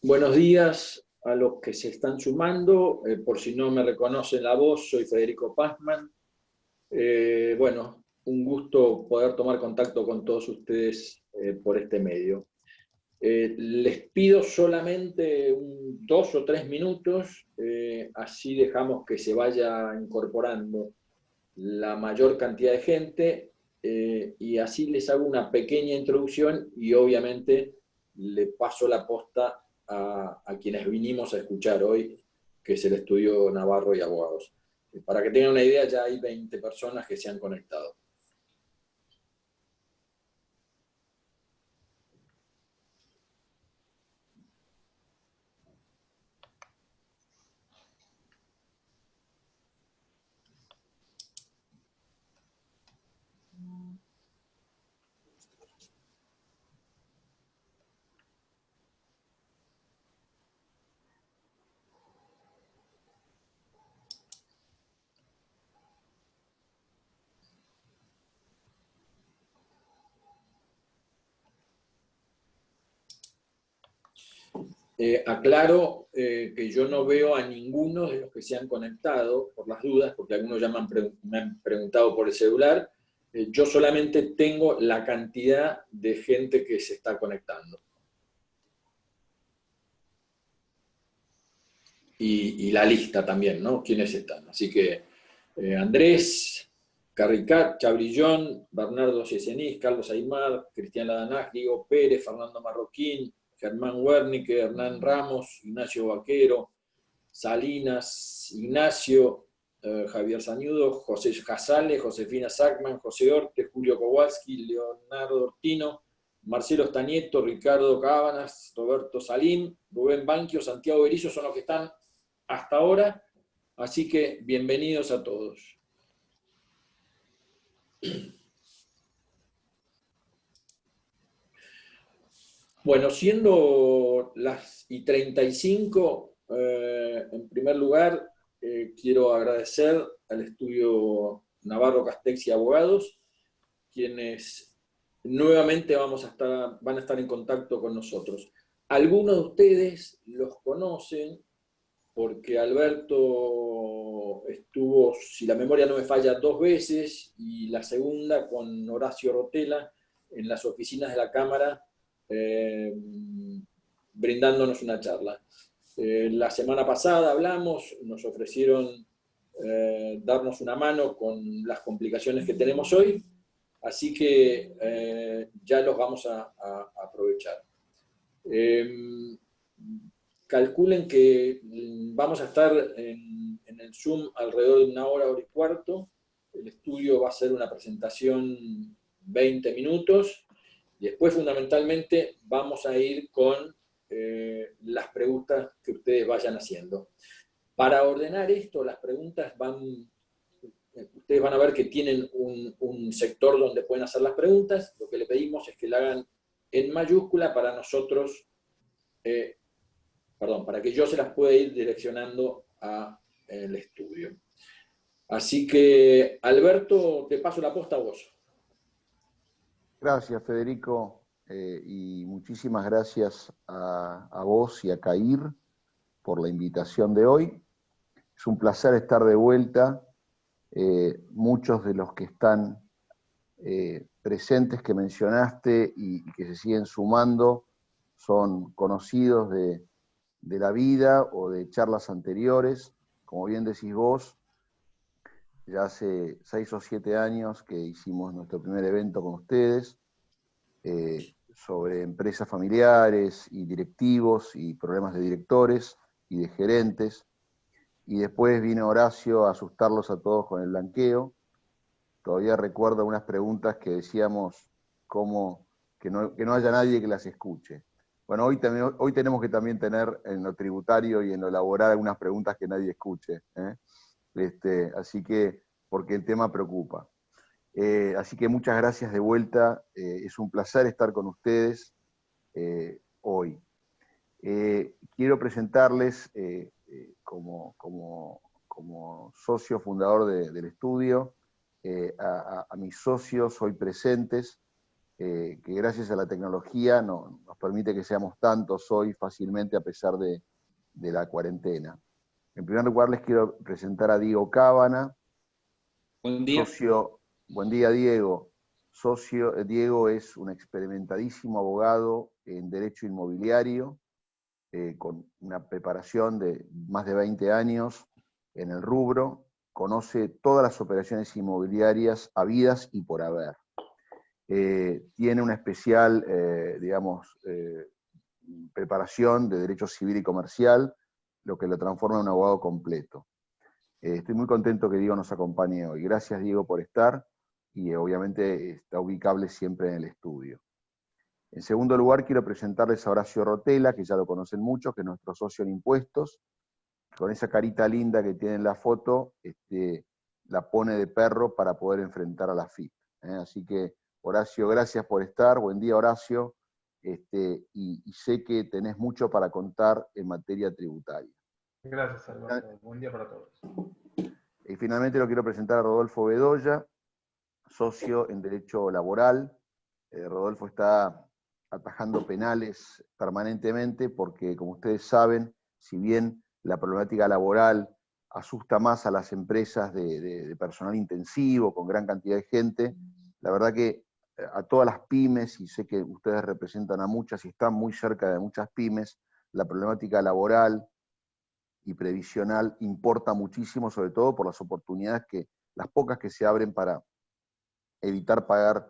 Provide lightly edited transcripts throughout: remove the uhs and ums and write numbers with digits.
Buenos días a los que se están sumando. Por si no me reconocen la voz, soy Federico Pazman. Bueno, un gusto poder tomar contacto con todos ustedes por este medio. Les pido solamente 2 o 3 minutos, así dejamos que se vaya incorporando la mayor cantidad de gente, y así les hago una pequeña introducción y obviamente le paso la posta a quienes vinimos a escuchar hoy, que es el Estudio Navarro y Abogados. Para que tengan una idea, ya hay 20 personas que se han conectado. Aclaro que yo no veo a ninguno de los que se han conectado, por las dudas, porque algunos ya me han preguntado por el celular. Yo solamente tengo la cantidad de gente que se está conectando. Y la lista también, ¿no? ¿Quiénes están? Así que Andrés, Carricat, Chabrillón, Bernardo Yesenís, Carlos Aymar, Cristian Ladanaz, Diego Pérez, Fernando Marroquín, Germán Wernicke, Hernán Ramos, Ignacio Vaquero, Salinas, Ignacio, Javier Sañudo, José Casale, Josefina Sackman, José Orte, Julio Kowalski, Leonardo Ortino, Marcelo Stanieto, Ricardo Cábanas, Roberto Salim, Rubén Banquio, Santiago Berizzo son los que están hasta ahora, así que bienvenidos a todos. Bueno, siendo las 35, en primer lugar, quiero agradecer al Estudio Navarro Castex y Abogados, quienes nuevamente van a estar en contacto con nosotros. Algunos de ustedes los conocen porque Alberto estuvo, si la memoria no me falla, 2 veces, y la segunda con Horacio Rotela en las oficinas de la Cámara, eh, brindándonos una charla. La semana pasada hablamos, nos ofrecieron darnos una mano con las complicaciones que tenemos hoy, así que ya los vamos a aprovechar. Calculen que vamos a estar en el Zoom alrededor de 1 hora, 1 hora y cuarto. El estudio va a ser una presentación 20 minutos y después fundamentalmente vamos a ir con las preguntas que ustedes vayan haciendo. Para ordenar esto, las preguntas ustedes van a ver que tienen un sector donde pueden hacer las preguntas. Lo que le pedimos es que la hagan en mayúscula para nosotros, para que yo se las pueda ir direccionando al estudio. Así que, Alberto, te paso la posta a vos. Gracias, Federico, y muchísimas gracias a vos y a Cair por la invitación de hoy. Es un placer estar de vuelta. Muchos de los que están presentes que mencionaste y que se siguen sumando son conocidos de la vida o de charlas anteriores. Como bien decís vos, ya hace 6 o 7 años que hicimos nuestro primer evento con ustedes sobre empresas familiares y directivos y problemas de directores y de gerentes. Y después vino Horacio a asustarlos a todos con el blanqueo. Todavía recuerdo unas preguntas que decíamos que no haya nadie que las escuche. Bueno, hoy tenemos que también tener en lo tributario y en lo laboral algunas preguntas que nadie escuche. Así que, porque el tema preocupa. Así que muchas gracias de vuelta. Es un placer estar con ustedes hoy. Quiero presentarles como socio fundador del estudio a mis socios hoy presentes, que gracias a la tecnología nos permite que seamos tantos hoy fácilmente a pesar de la cuarentena. En primer lugar les quiero presentar a Diego Cábana. Buen día. Buen día, Diego. Diego es un experimentadísimo abogado en derecho inmobiliario, con una preparación de más de 20 años en el rubro, conoce todas las operaciones inmobiliarias habidas y por haber. Tiene una especial, preparación de derecho civil y comercial, lo que lo transforma en un abogado completo. Estoy muy contento que Diego nos acompañe hoy. Gracias, Diego, por estar, y obviamente está ubicable siempre en el estudio. En segundo lugar, quiero presentarles a Horacio Rotela, que ya lo conocen mucho, que es nuestro socio en impuestos. Con esa carita linda que tiene en la foto, la pone de perro para poder enfrentar a la FIP. Así que, Horacio, gracias por estar. Buen día, Horacio. Y sé que tenés mucho para contar en materia tributaria. Gracias, Alberto. Buen día para todos. Y finalmente lo quiero presentar a Rodolfo Bedoya, socio en Derecho Laboral. Rodolfo está atajando penales permanentemente porque, como ustedes saben, si bien la problemática laboral asusta más a las empresas de personal intensivo, con gran cantidad de gente, la verdad que a todas las pymes, y sé que ustedes representan a muchas y están muy cerca de muchas pymes, la problemática laboral y previsional importa muchísimo, sobre todo por las oportunidades las pocas que se abren para evitar pagar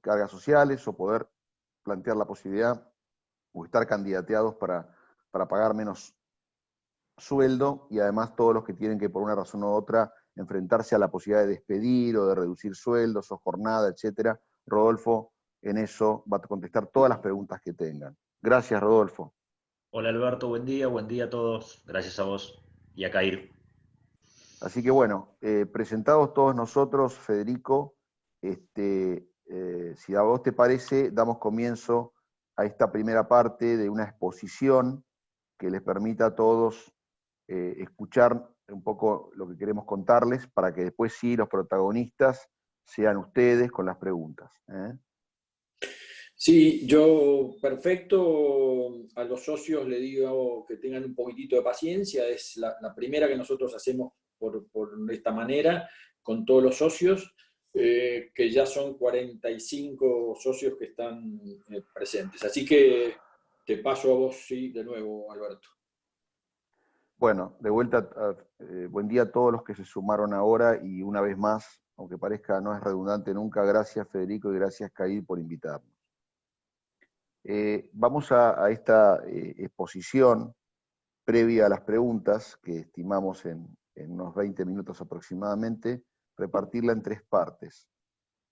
cargas sociales o poder plantear la posibilidad o estar candidateados para pagar menos sueldo, y además todos los que tienen que por una razón u otra enfrentarse a la posibilidad de despedir o de reducir sueldos o jornada, etc. Rodolfo en eso va a contestar todas las preguntas que tengan. Gracias, Rodolfo. Hola Alberto, buen día a todos. Gracias a vos y a Cair. Así que bueno, presentados todos nosotros, Federico, si a vos te parece, damos comienzo a esta primera parte de una exposición que les permita a todos escuchar un poco lo que queremos contarles, para que después sí los protagonistas sean ustedes con las preguntas. Sí, yo perfecto, a los socios le digo que tengan un poquitito de paciencia, es la primera que nosotros hacemos por esta manera, con todos los socios, que ya son 45 socios que están presentes. Así que te paso a vos, sí, de nuevo, Alberto. Bueno, de vuelta, buen día a todos los que se sumaron ahora, y una vez más, aunque parezca no es redundante nunca, gracias Federico y gracias Cair por invitarnos. Vamos a esta exposición previa a las preguntas, que estimamos en unos 20 minutos aproximadamente, repartirla en 3 partes.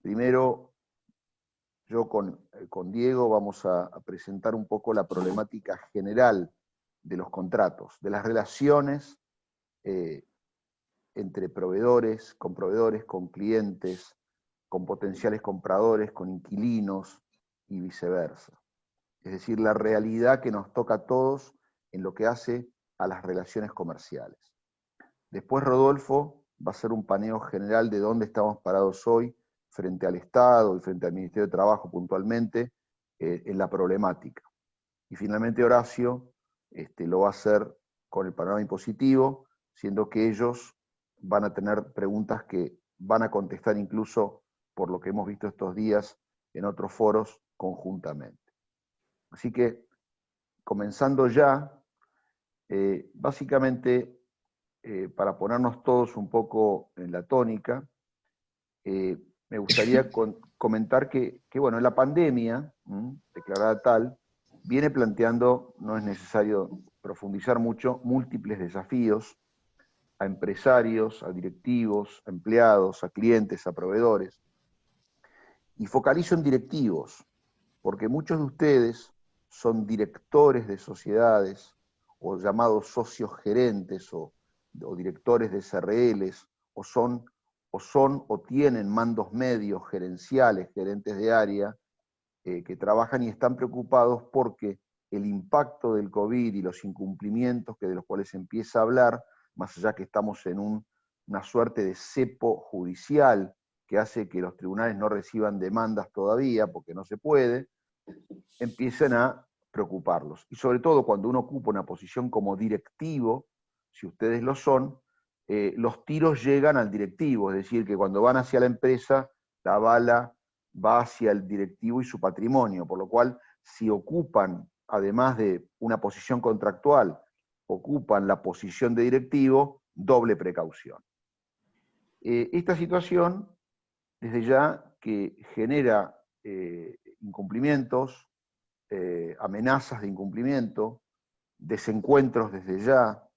Primero, yo con Diego vamos a presentar un poco la problemática general de los contratos, de las relaciones entre proveedores, con clientes, con potenciales compradores, con inquilinos y viceversa. Es decir, la realidad que nos toca a todos en lo que hace a las relaciones comerciales. Después Rodolfo va a hacer un paneo general de dónde estamos parados hoy frente al Estado y frente al Ministerio de Trabajo puntualmente en la problemática. Y finalmente Horacio lo va a hacer con el panorama impositivo, siendo que ellos van a tener preguntas que van a contestar incluso por lo que hemos visto estos días en otros foros conjuntamente. Así que, comenzando ya, básicamente, para ponernos todos un poco en la tónica, me gustaría comentar que, bueno, la pandemia, declarada tal, viene planteando, no es necesario profundizar mucho, múltiples desafíos a empresarios, a directivos, a empleados, a clientes, a proveedores. Y focalizo en directivos, porque muchos de ustedes son directores de sociedades, o llamados socios gerentes, o directores de SRLs, o son o tienen mandos medios gerenciales, gerentes de área, que trabajan y están preocupados porque el impacto del COVID y los incumplimientos de los cuales se empieza a hablar, más allá que estamos en una suerte de cepo judicial que hace que los tribunales no reciban demandas todavía, porque no se puede, empiezan a preocuparlos. Y sobre todo cuando uno ocupa una posición como directivo, si ustedes lo son, los tiros llegan al directivo, es decir, que cuando van hacia la empresa, la bala va hacia el directivo y su patrimonio, por lo cual, si ocupan, además de una posición contractual, ocupan la posición de directivo, doble precaución. Esta situación, desde ya, que genera incumplimientos, amenazas de incumplimiento, desencuentros desde ya,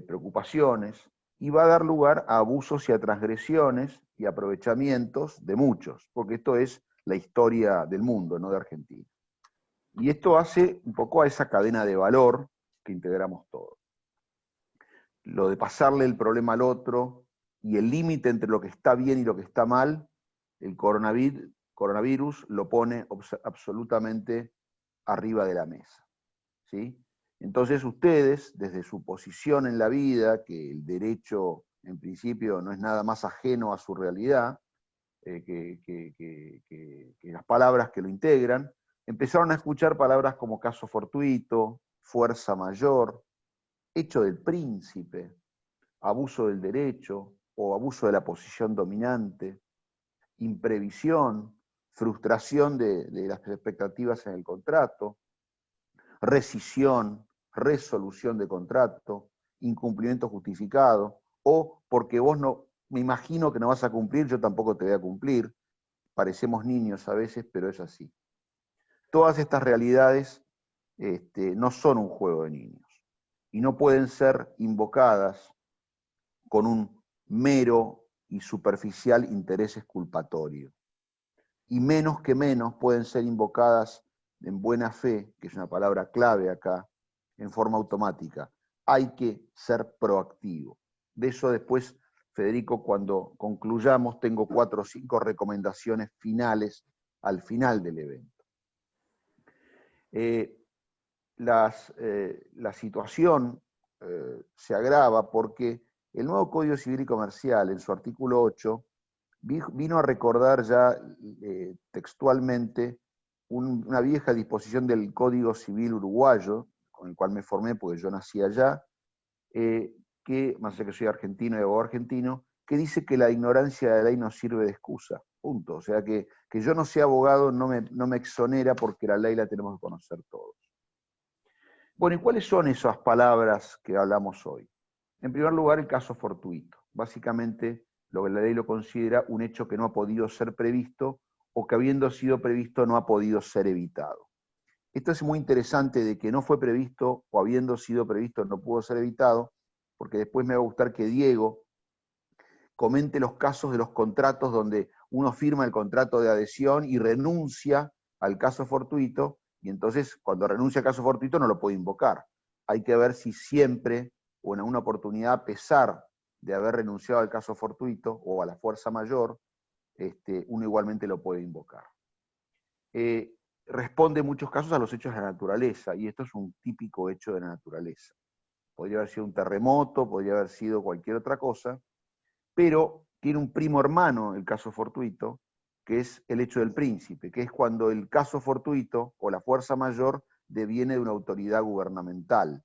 preocupaciones, y va a dar lugar a abusos y a transgresiones y aprovechamientos de muchos, porque esto es la historia del mundo, no de Argentina. Y esto hace un poco a esa cadena de valor que integramos todos. Lo de pasarle el problema al otro y el límite entre lo que está bien y lo que está mal, el coronavirus lo pone absolutamente arriba de la mesa, ¿sí? Entonces ustedes, desde su posición en la vida, que el derecho en principio no es nada más ajeno a su realidad, que las palabras que lo integran, empezaron a escuchar palabras como caso fortuito, fuerza mayor, hecho del príncipe, abuso del derecho o abuso de la posición dominante, imprevisión, frustración de las expectativas en el contrato, rescisión, resolución de contrato, incumplimiento justificado, o porque vos no, me imagino que no vas a cumplir, yo tampoco te voy a cumplir. Parecemos niños a veces, pero es así. Todas estas realidades no son un juego de niños y no pueden ser invocadas con un mero y superficial interés exculpatorio. Y menos que menos pueden ser invocadas en buena fe, que es una palabra clave acá, en forma automática. Hay que ser proactivo. De eso después, Federico, cuando concluyamos, tengo 4 o 5 recomendaciones finales al final del evento. La situación se agrava porque el nuevo Código Civil y Comercial, en su artículo 8, vino a recordar ya textualmente una vieja disposición del Código Civil uruguayo, con el cual me formé porque yo nací allá, que, más allá que soy argentino y abogado argentino, que dice que la ignorancia de la ley no sirve de excusa, punto. O sea, que yo no sea abogado no me exonera porque la ley la tenemos que conocer todos. Bueno, ¿y cuáles son esas palabras que hablamos hoy? En primer lugar, el caso fortuito. Básicamente, lo que la ley lo considera un hecho que no ha podido ser previsto o que habiendo sido previsto no ha podido ser evitado. Esto es muy interesante de que no fue previsto o habiendo sido previsto no pudo ser evitado, porque después me va a gustar que Diego comente los casos de los contratos donde uno firma el contrato de adhesión y renuncia al caso fortuito, y entonces cuando renuncia al caso fortuito no lo puede invocar. Hay que ver si siempre o en alguna oportunidad, a pesar de haber renunciado al caso fortuito o a la fuerza mayor, uno igualmente lo puede invocar. Responde en muchos casos a los hechos de la naturaleza, y esto es un típico hecho de la naturaleza. Podría haber sido un terremoto, podría haber sido cualquier otra cosa, pero tiene un primo hermano el caso fortuito, que es el hecho del príncipe, que es cuando el caso fortuito o la fuerza mayor deviene de una autoridad gubernamental.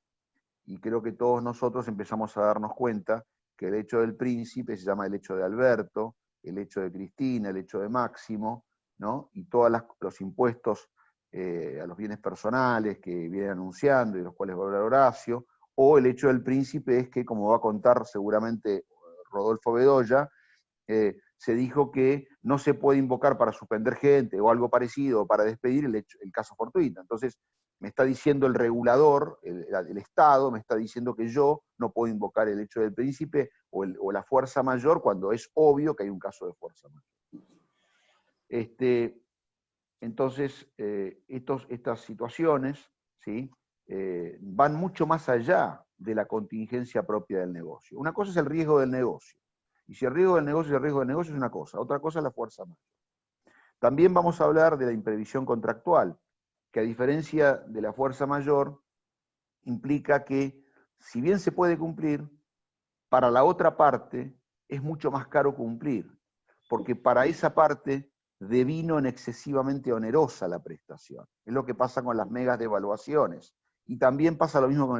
Y creo que todos nosotros empezamos a darnos cuenta que el hecho del príncipe se llama el hecho de Alberto, el hecho de Cristina, el hecho de Máximo, ¿no? Y todos los impuestos a los bienes personales que vienen anunciando y de los cuales va a hablar Horacio, o el hecho del príncipe es que, como va a contar seguramente Rodolfo Bedoya, se dijo que no se puede invocar para suspender gente o algo parecido, o para despedir el caso fortuito. Entonces, me está diciendo el regulador, el Estado, me está diciendo que yo no puedo invocar el hecho del príncipe o la fuerza mayor cuando es obvio que hay un caso de fuerza mayor. Entonces, estas situaciones, ¿sí? Van mucho más allá de la contingencia propia del negocio. Una cosa es el riesgo del negocio. Y si el riesgo del negocio es una cosa, otra cosa es la fuerza mayor. También vamos a hablar de la imprevisión contractual, que a diferencia de la fuerza mayor, implica que, si bien se puede cumplir, para la otra parte es mucho más caro cumplir. porque para esa parte devino en excesivamente onerosa la prestación. Es lo que pasa con las megas devaluaciones. Y también pasa lo mismo con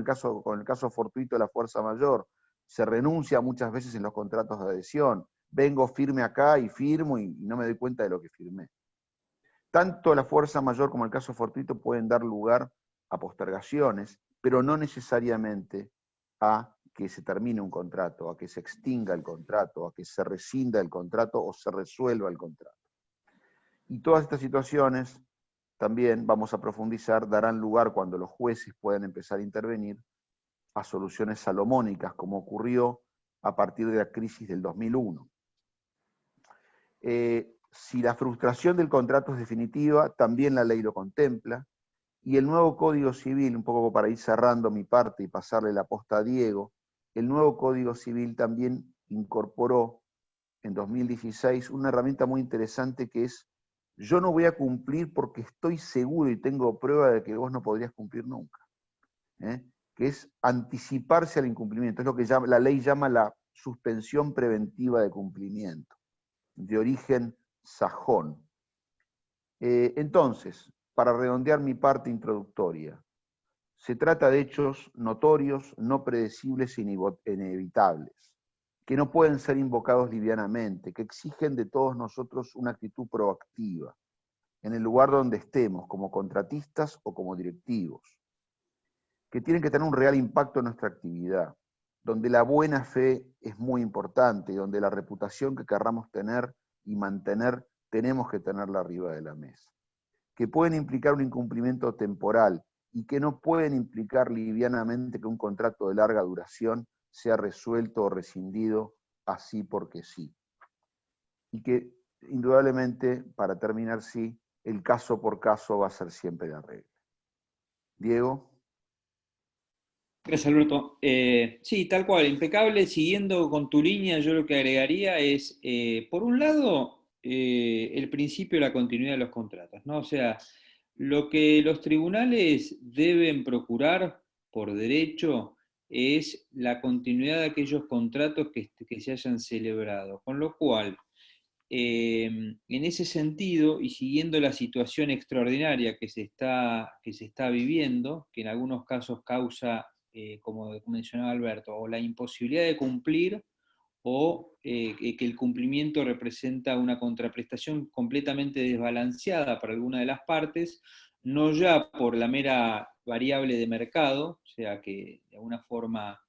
el caso fortuito de la fuerza mayor. Se renuncia muchas veces en los contratos de adhesión. Vengo firme acá y firmo y no me doy cuenta de lo que firmé. Tanto la fuerza mayor como el caso fortuito pueden dar lugar a postergaciones, pero no necesariamente a que se termine un contrato, a que se extinga el contrato, a que se rescinda el contrato o se resuelva el contrato. Y todas estas situaciones, también vamos a profundizar, darán lugar cuando los jueces puedan empezar a intervenir a soluciones salomónicas, como ocurrió a partir de la crisis del 2001. Si la frustración del contrato es definitiva, también la ley lo contempla, y el nuevo Código Civil, un poco para ir cerrando mi parte y pasarle la posta a Diego, el nuevo Código Civil también incorporó en 2016 una herramienta muy interesante que es: yo no voy a cumplir porque estoy seguro y tengo prueba de que vos no podrías cumplir nunca. Que es anticiparse al incumplimiento. Es lo que la ley llama la suspensión preventiva de cumplimiento, de origen sajón. Entonces, para redondear mi parte introductoria, se trata de hechos notorios, no predecibles e inevitables, que no pueden ser invocados livianamente, que exigen de todos nosotros una actitud proactiva, en el lugar donde estemos, como contratistas o como directivos, que tienen que tener un real impacto en nuestra actividad, donde la buena fe es muy importante, y donde la reputación que querramos tener y mantener, tenemos que tenerla arriba de la mesa, que pueden implicar un incumplimiento temporal y que no pueden implicar livianamente que un contrato de larga duración sea resuelto o rescindido así porque sí. Y que, indudablemente, para terminar, sí, el caso por caso va a ser siempre la regla. Diego. Gracias, Alberto. Sí, tal cual, impecable. Siguiendo con tu línea, yo lo que agregaría es, por un lado, el principio de la continuidad de los contratos, ¿no? O sea, lo que los tribunales deben procurar por derecho es la continuidad de aquellos contratos que se hayan celebrado. Con lo cual, en ese sentido, y siguiendo la situación extraordinaria que se está viviendo, que en algunos casos causa, como mencionaba Alberto, o la imposibilidad de cumplir, o que el cumplimiento representa una contraprestación completamente desbalanceada para alguna de las partes, no ya por la mera variable de mercado, o sea que de alguna forma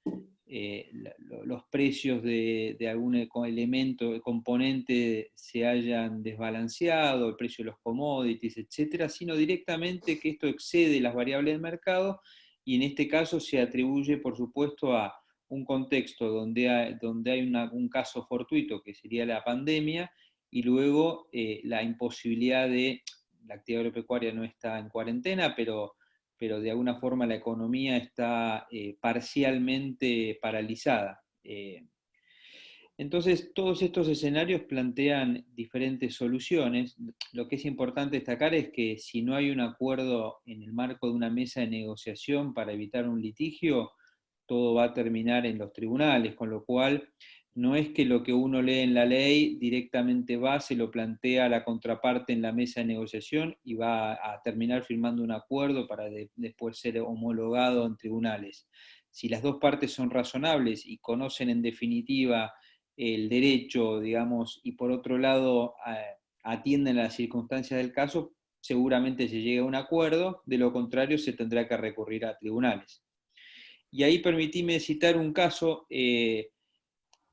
los precios de algún elemento, componente se hayan desbalanceado, el precio de los commodities, etcétera, sino directamente que esto excede las variables de mercado, y en este caso se atribuye, por supuesto, a un contexto donde hay un caso fortuito, que sería la pandemia, y luego la imposibilidad de, la actividad agropecuaria no está en cuarentena, pero de alguna forma la economía está parcialmente paralizada. Entonces, todos estos escenarios plantean diferentes soluciones. Lo que es importante destacar es que si no hay un acuerdo en el marco de una mesa de negociación para evitar un litigio, todo va a terminar en los tribunales, con lo cual no es que lo que uno lee en la ley directamente va, se lo plantea a la contraparte en la mesa de negociación y va a terminar firmando un acuerdo para después ser homologado en tribunales. Si las dos partes son razonables y conocen en definitiva el derecho, digamos, y por otro lado atienden a las circunstancias del caso, seguramente se llega a un acuerdo, de lo contrario se tendrá que recurrir a tribunales. Y ahí permitíme citar un caso que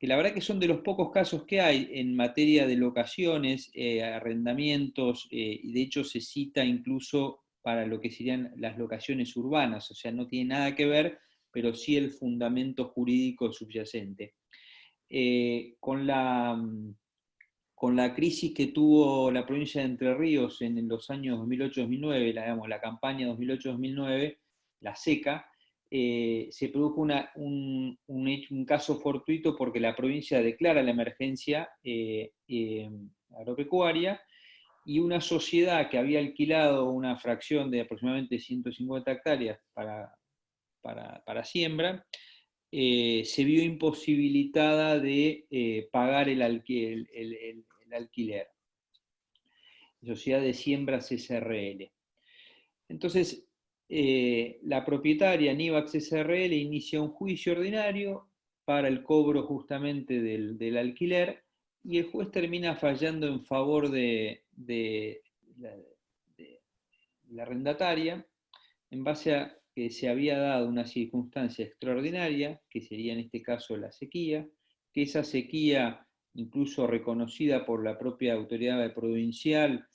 la verdad que son de los pocos casos que hay en materia de locaciones, arrendamientos, y de hecho se cita incluso para lo que serían las locaciones urbanas, o sea, no tiene nada que ver, pero sí el fundamento jurídico subyacente. Con la crisis que tuvo la provincia de Entre Ríos en los años 2008-2009, la campaña 2008-2009, la seca, se produjo un caso fortuito porque la provincia declara la emergencia agropecuaria, y una sociedad que había alquilado una fracción de aproximadamente 150 hectáreas para siembra, se vio imposibilitada de pagar el alquiler. Sociedad de Siembras SRL. Entonces, la propietaria Nivax SRL inicia un juicio ordinario para el cobro justamente del alquiler, y el juez termina fallando en favor de la arrendataria, en base a que se había dado una circunstancia extraordinaria, que sería en este caso la sequía, que esa sequía, incluso reconocida por la propia autoridad provincial,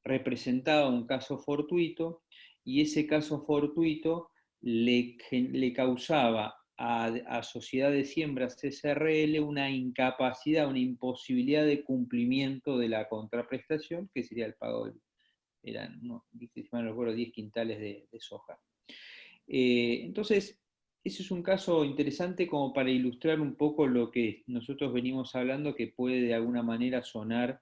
representaba un caso fortuito, y ese caso fortuito le causaba a Sociedad de Siembras SRL una incapacidad, una imposibilidad de cumplimiento de la contraprestación, que sería el pago del, eran, no, si mal no recuerdo, 10 quintales de soja. Entonces, ese es un caso interesante como para ilustrar un poco lo que nosotros venimos hablando, que puede de alguna manera sonar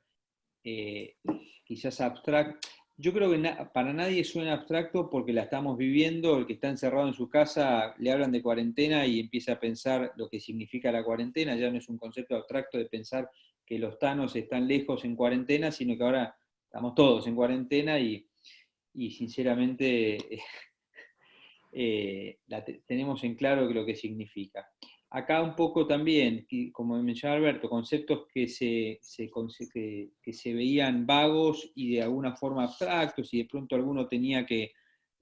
quizás abstracto. Yo creo que para nadie suena abstracto porque la estamos viviendo. El que está encerrado en su casa, le hablan de cuarentena y empieza a pensar lo que significa la cuarentena. Ya no es un concepto abstracto de pensar que los tanos están lejos en cuarentena, sino que ahora estamos todos en cuarentena y sinceramente tenemos en claro lo que significa. Acá un poco también, como mencionaba Alberto, conceptos que se veían vagos y de alguna forma abstractos, y de pronto alguno tenía que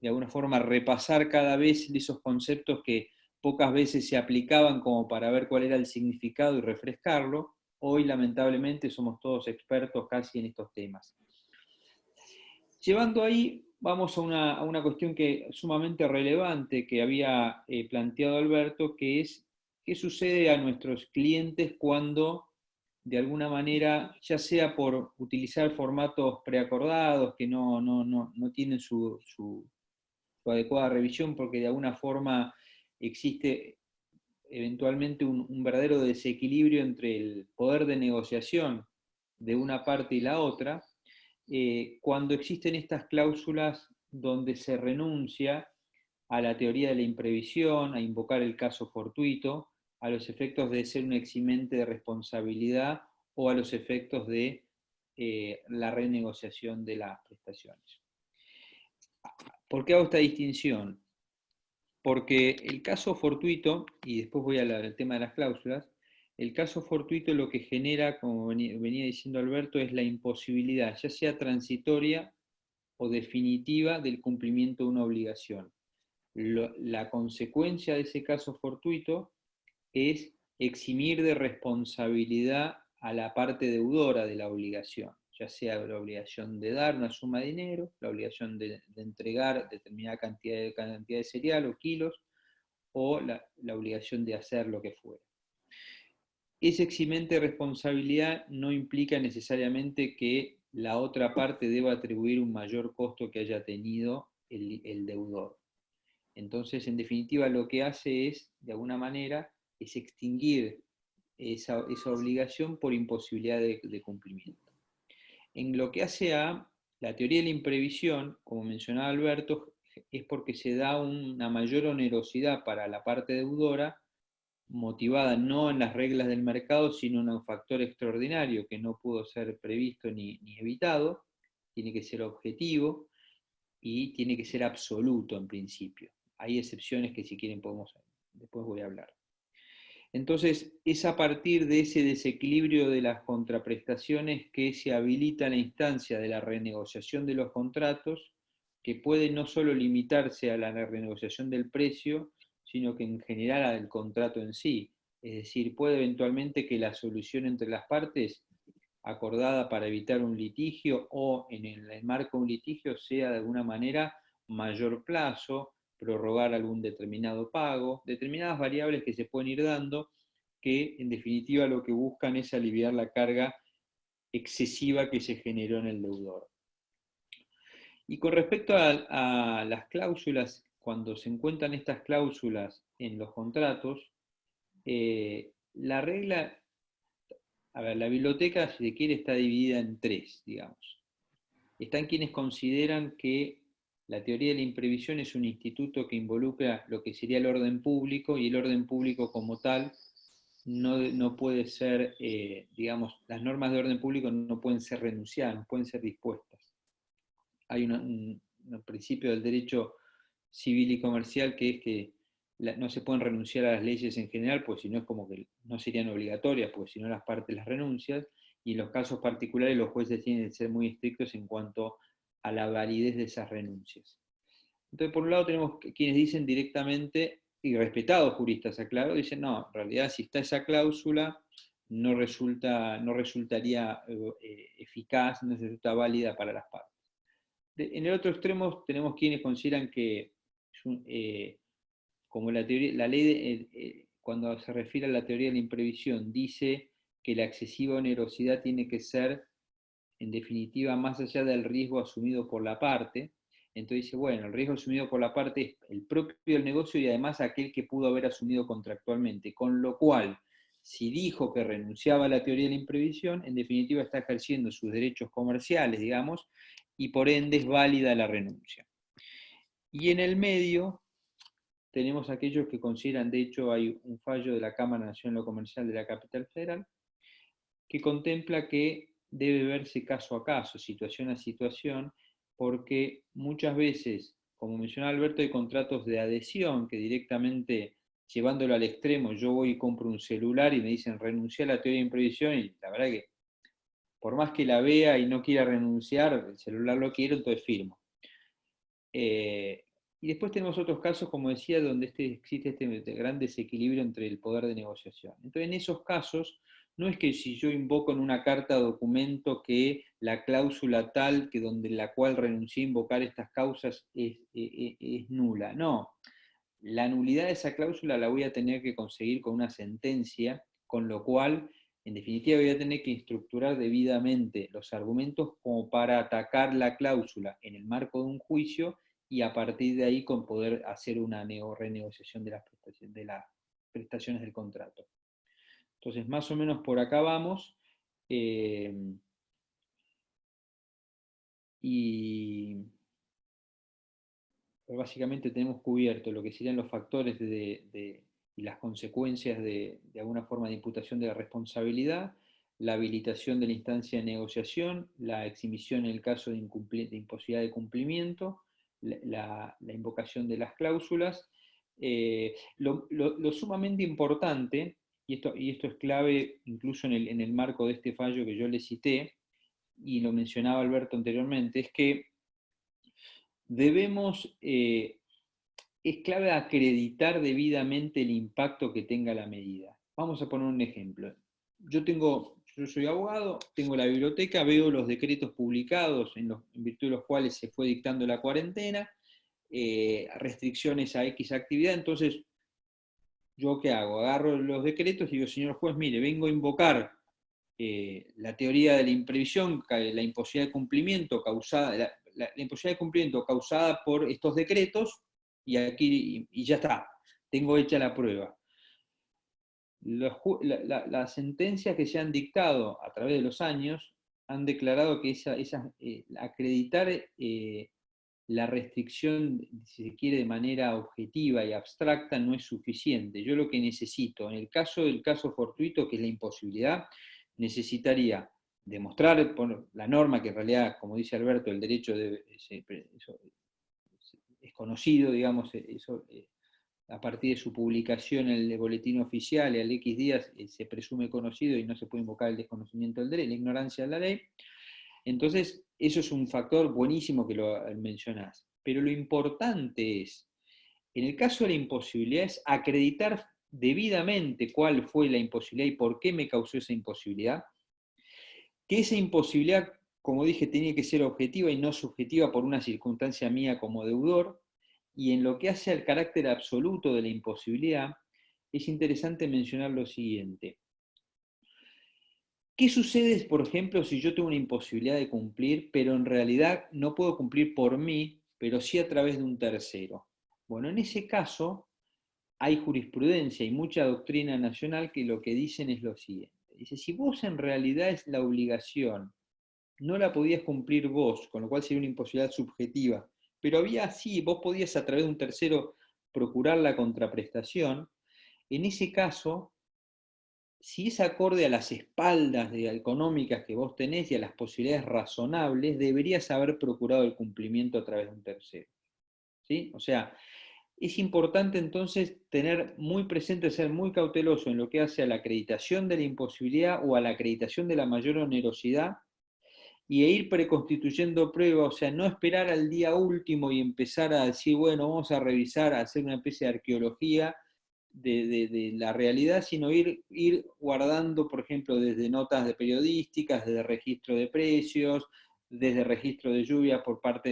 de alguna forma repasar cada vez esos conceptos que pocas veces se aplicaban como para ver cuál era el significado y refrescarlo. Hoy lamentablemente somos todos expertos casi en estos temas. Llevando ahí, vamos a una cuestión que es sumamente relevante que había planteado Alberto, que es qué sucede a nuestros clientes cuando, de alguna manera, ya sea por utilizar formatos preacordados que no tienen su adecuada revisión, porque de alguna forma existe eventualmente un verdadero desequilibrio entre el poder de negociación de una parte y la otra, cuando existen estas cláusulas donde se renuncia a la teoría de la imprevisión, a invocar el caso fortuito, a los efectos de ser un eximente de responsabilidad o a los efectos de la renegociación de las prestaciones. ¿Por qué hago esta distinción? Porque el caso fortuito, y después voy al tema de las cláusulas, el caso fortuito lo que genera, como venía diciendo Alberto, es la imposibilidad, ya sea transitoria o definitiva, del cumplimiento de una obligación. La consecuencia de ese caso fortuito es eximir de responsabilidad a la parte deudora de la obligación, ya sea la obligación de dar una suma de dinero, la obligación de entregar determinada cantidad de cereal o kilos, o la obligación de hacer lo que fuera. Ese eximente de responsabilidad no implica necesariamente que la otra parte deba atribuir un mayor costo que haya tenido el deudor. Entonces, en definitiva, lo que hace es, de alguna manera, es extinguir esa obligación por imposibilidad de cumplimiento. En lo que hace a la teoría de la imprevisión, como mencionaba Alberto, es porque se da una mayor onerosidad para la parte deudora, motivada no en las reglas del mercado, sino en un factor extraordinario que no pudo ser previsto ni evitado. Tiene que ser objetivo y tiene que ser absoluto en principio. Hay excepciones que si quieren después voy a hablar. Entonces, es a partir de ese desequilibrio de las contraprestaciones que se habilita la instancia de la renegociación de los contratos, que puede no solo limitarse a la renegociación del precio, sino que en general al contrato en sí. Es decir, puede eventualmente que la solución entre las partes, acordada para evitar un litigio o en el marco de un litigio, sea de alguna manera mayor plazo, prorrogar algún determinado pago, determinadas variables que se pueden ir dando, que en definitiva lo que buscan es aliviar la carga excesiva que se generó en el deudor. Y con respecto a las cláusulas, cuando se encuentran estas cláusulas en los contratos, la regla, a ver, la biblioteca, si se quiere, está dividida en tres, digamos. Están quienes consideran que la teoría de la imprevisión es un instituto que involucra lo que sería el orden público, y el orden público como tal no puede ser, digamos, las normas de orden público no pueden ser renunciadas, no pueden ser dispuestas. Hay un principio del derecho civil y comercial que es que no se pueden renunciar a las leyes en general, pues si no es como que no serían obligatorias, porque si no las partes las renuncian, y en los casos particulares los jueces tienen que ser muy estrictos en cuanto a la validez de esas renuncias. Entonces, por un lado tenemos quienes dicen directamente, y respetados juristas, aclaro, dicen, no, en realidad si está esa cláusula, no resultaría eficaz, no resulta válida para las partes. En el otro extremo tenemos quienes consideran que, como la ley, cuando se refiere a la teoría de la imprevisión, dice que la excesiva onerosidad tiene que ser, en definitiva, más allá del riesgo asumido por la parte. Entonces dice, bueno, el riesgo asumido por la parte es el propio del negocio y además aquel que pudo haber asumido contractualmente, con lo cual, si dijo que renunciaba a la teoría de la imprevisión, en definitiva está ejerciendo sus derechos comerciales, digamos, y por ende es válida la renuncia. Y en el medio tenemos aquellos que consideran, de hecho hay un fallo de la Cámara Nacional de lo Comercial de la Capital Federal, que contempla que debe verse caso a caso, situación a situación, porque muchas veces, como mencionaba Alberto, hay contratos de adhesión que directamente, llevándolo al extremo, yo voy y compro un celular y me dicen renunciar a la teoría de imprevisión, y la verdad que por más que la vea y no quiera renunciar, el celular lo quiero, entonces firmo. Y después tenemos otros casos, como decía, donde existe este gran desequilibrio entre el poder de negociación. Entonces, en esos casos, no es que si yo invoco en una carta o documento que la cláusula tal, que donde la cual renuncié a invocar estas causas es nula. No, la nulidad de esa cláusula la voy a tener que conseguir con una sentencia, con lo cual, en definitiva, voy a tener que estructurar debidamente los argumentos como para atacar la cláusula en el marco de un juicio y a partir de ahí con poder hacer una renegociación de las prestaciones del contrato. Entonces, más o menos por acá vamos. Y básicamente tenemos cubierto lo que serían los factores y las consecuencias de alguna forma de imputación de la responsabilidad, la habilitación de la instancia de negociación, la exhibición en el caso de imposibilidad de cumplimiento, la invocación de las cláusulas. Lo sumamente importante, y esto es clave incluso en el marco de este fallo que yo le cité, y lo mencionaba Alberto anteriormente, es que es clave acreditar debidamente el impacto que tenga la medida. Vamos a poner un ejemplo. Yo soy abogado, tengo la biblioteca, veo los decretos publicados en virtud de los cuales se fue dictando la cuarentena, restricciones a X actividad, entonces, ¿yo qué hago? Agarro los decretos y digo, señor juez, mire, vengo a invocar la teoría de la imprevisión, la imposibilidad de cumplimiento causada, la imposibilidad de cumplimiento causada por estos decretos, y ya está, tengo hecha la prueba. Las sentencias que se han dictado a través de los años han declarado que acreditar la restricción, si se quiere, de manera objetiva y abstracta no es suficiente. Yo lo que necesito, en el caso del caso fortuito, que es la imposibilidad, necesitaría demostrar por la norma, que en realidad, como dice Alberto, el derecho es conocido, digamos, eso, a partir de su publicación en el boletín oficial y al X días se presume conocido y no se puede invocar el desconocimiento del derecho, la ignorancia de la ley. Entonces, eso es un factor buenísimo que lo mencionás. Pero lo importante es, en el caso de la imposibilidad, es acreditar debidamente cuál fue la imposibilidad y por qué me causó esa imposibilidad, que esa imposibilidad, como dije, tenía que ser objetiva y no subjetiva por una circunstancia mía como deudor, y en lo que hace al carácter absoluto de la imposibilidad, es interesante mencionar lo siguiente. ¿Qué sucede, por ejemplo, si yo tengo una imposibilidad de cumplir, pero en realidad no puedo cumplir por mí, pero sí a través de un tercero? Bueno, en ese caso hay jurisprudencia y mucha doctrina nacional que lo que dicen es lo siguiente. Dice, si vos en realidad es la obligación, no la podías cumplir vos, con lo cual sería una imposibilidad subjetiva, pero vos podías a través de un tercero procurar la contraprestación, en ese caso si es acorde a las espaldas económicas que vos tenés y a las posibilidades razonables, deberías haber procurado el cumplimiento a través de un tercero. ¿Sí? O sea, es importante entonces tener muy presente, ser muy cauteloso en lo que hace a la acreditación de la imposibilidad o a la acreditación de la mayor onerosidad y ir preconstituyendo pruebas, o sea, no esperar al día último y empezar a decir, bueno, vamos a revisar, a hacer una especie de arqueología de la realidad, sino ir guardando, por ejemplo, desde notas de periodísticas, desde registro de precios, desde registro de lluvia por parte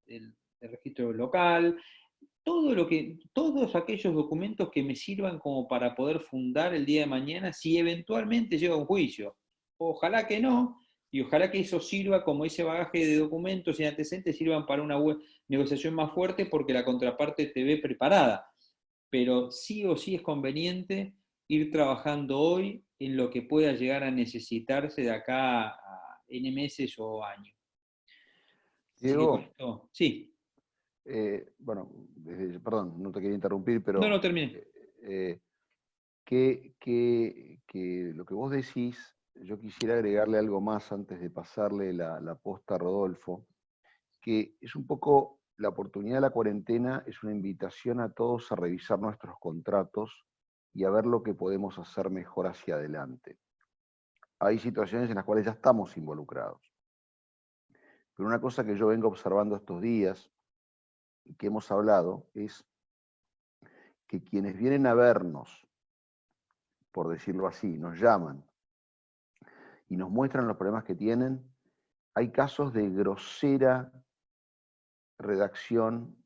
del registro local, todos aquellos documentos que me sirvan como para poder fundar el día de mañana si eventualmente llega a un juicio. Ojalá que no, y ojalá que eso sirva como ese bagaje de documentos y antecedentes sirvan para una negociación más fuerte porque la contraparte te ve preparada. Pero sí o sí es conveniente ir trabajando hoy en lo que pueda llegar a necesitarse de acá a N meses o años. Así que con Diego, esto, sí, bueno, perdón, no te quería interrumpir, no pero terminé. que lo que vos decís, yo quisiera agregarle algo más antes de pasarle la posta a Rodolfo, que es un poco la oportunidad de la cuarentena, es una invitación a todos a revisar nuestros contratos y a ver lo que podemos hacer mejor hacia adelante. Hay situaciones en las cuales ya estamos involucrados. Pero una cosa que yo vengo observando estos días y que hemos hablado es que quienes vienen a vernos, por decirlo así, nos llaman y nos muestran los problemas que tienen, hay casos de grosera redacción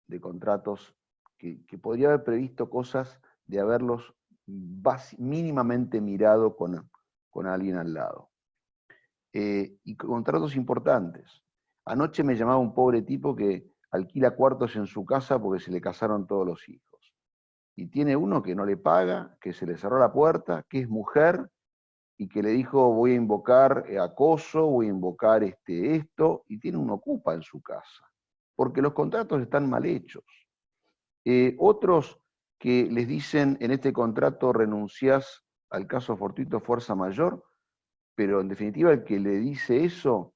de contratos que podría haber previsto cosas de haberlos mínimamente mirado con alguien al lado. Y contratos importantes. Anoche me llamaba un pobre tipo que alquila cuartos en su casa porque se le casaron todos los hijos. Y tiene uno que no le paga, que se le cerró la puerta, que es mujer y que le dijo voy a invocar acoso, voy a invocar esto, y tiene un ocupa en su casa, porque los contratos están mal hechos. Otros que les dicen en este contrato renunciás al caso fortuito fuerza mayor, pero en definitiva el que le dice eso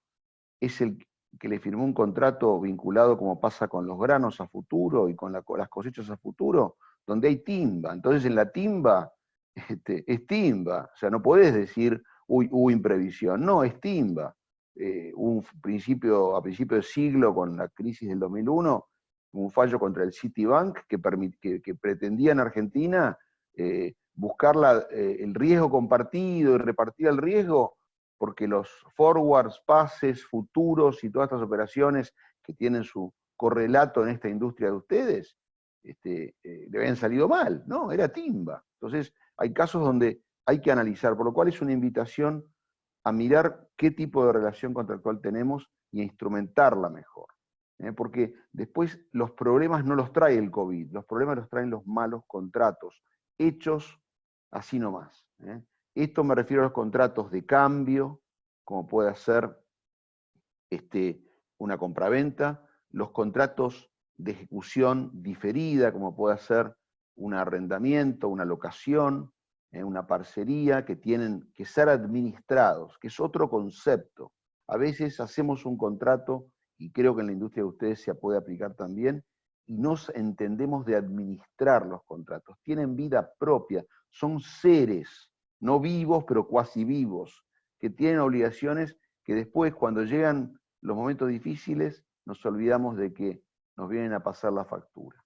es el que le firmó un contrato vinculado, como pasa con los granos a futuro y con las cosechas a futuro, donde hay timba. Entonces en la timba es timba, o sea, no podés decir, uy, hubo imprevisión, no, es timba. A principio de siglo, con la crisis del 2001, un fallo contra el Citibank que pretendía en Argentina buscar el riesgo compartido y repartir el riesgo, porque los forwards, pases, futuros y todas estas operaciones que tienen su correlato en esta industria de ustedes, le habían salido mal, ¿no? Era timba. Entonces, hay casos donde hay que analizar, por lo cual es una invitación a mirar qué tipo de relación contractual tenemos y a instrumentarla mejor. Porque después los problemas no los trae el COVID, los problemas los traen los malos contratos, hechos así nomás. Esto me refiero a los contratos de cambio, como puede ser una compraventa, los contratos de ejecución diferida, como puede ser un arrendamiento, una locación, una parcería, que tienen que ser administrados, que es otro concepto. A veces hacemos un contrato, y creo que en la industria de ustedes se puede aplicar también, y no entendemos de administrar los contratos. Tienen vida propia, son seres, no vivos, pero cuasi vivos, que tienen obligaciones que después, cuando llegan los momentos difíciles, nos olvidamos de que nos vienen a pasar la factura.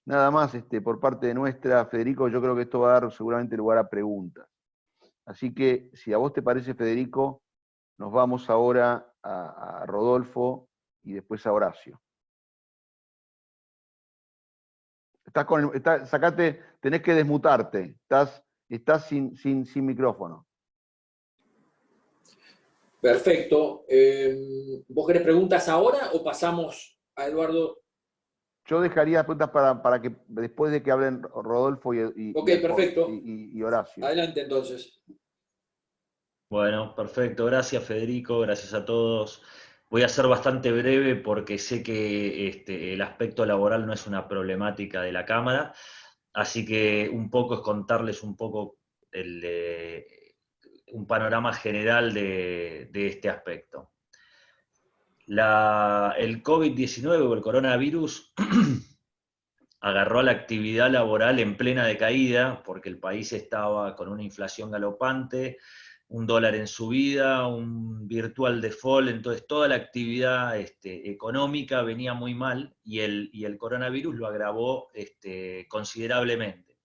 Nada más por parte de nuestra, Federico, yo creo que esto va a dar seguramente lugar a preguntas. Así que, si a vos te parece, Federico, nos vamos ahora a Rodolfo y después a Horacio. Tenés que desmutarte, estás sin micrófono. Perfecto. ¿Vos querés preguntas ahora o pasamos a Eduardo? Yo dejaría preguntas para que después de que hablen Rodolfo y perfecto. y Horacio. Adelante entonces. Bueno, perfecto. Gracias, Federico. Gracias a todos. Voy a ser bastante breve porque sé que el aspecto laboral no es una problemática de la Cámara, así que un poco es contarles un poco un panorama general de este aspecto. El COVID-19 o el coronavirus agarró a la actividad laboral en plena decaída, porque el país estaba con una inflación galopante, un dólar en subida, un virtual default, entonces toda la actividad económica venía muy mal y el coronavirus lo agravó considerablemente.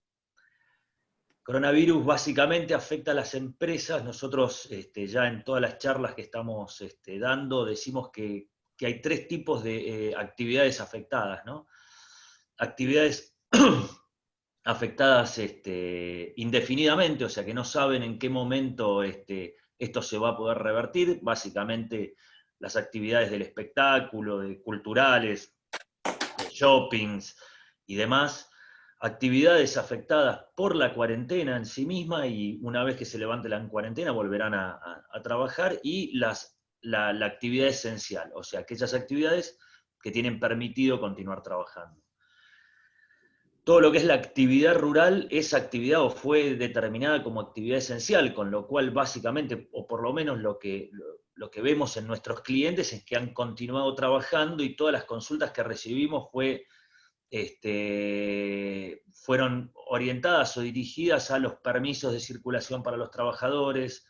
El coronavirus básicamente afecta a las empresas. Nosotros ya en todas las charlas que estamos dando decimos que hay tres tipos de actividades afectadas, ¿no? Actividades afectadas indefinidamente, o sea que no saben en qué momento esto se va a poder revertir, básicamente las actividades del espectáculo, de culturales, de shoppings y demás, actividades afectadas por la cuarentena en sí misma y una vez que se levante la cuarentena volverán a trabajar, y la actividad esencial, o sea, aquellas actividades que tienen permitido continuar trabajando. Todo lo que es la actividad rural, esa actividad o fue determinada como actividad esencial, con lo cual básicamente, o por lo menos lo que vemos en nuestros clientes es que han continuado trabajando y todas las consultas que recibimos fueron orientadas o dirigidas a los permisos de circulación para los trabajadores,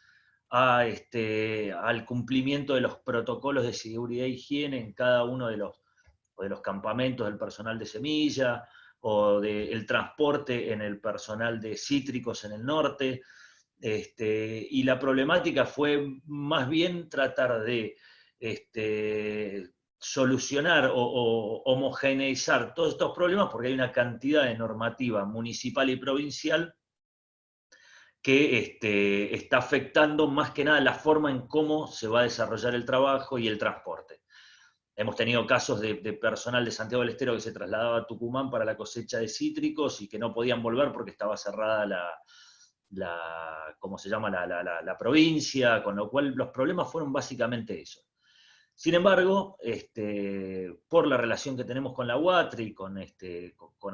al cumplimiento de los protocolos de seguridad e higiene en cada uno de los campamentos del personal de semilla, o del transporte en el personal de cítricos en el norte, y la problemática fue más bien tratar de solucionar o homogeneizar todos estos problemas, porque hay una cantidad de normativa municipal y provincial que está afectando más que nada la forma en cómo se va a desarrollar el trabajo y el transporte. Hemos tenido casos de personal de Santiago del Estero que se trasladaba a Tucumán para la cosecha de cítricos y que no podían volver porque estaba cerrada ¿cómo se llama? La provincia, con lo cual los problemas fueron básicamente eso. Sin embargo, por la relación que tenemos con la UATRE y con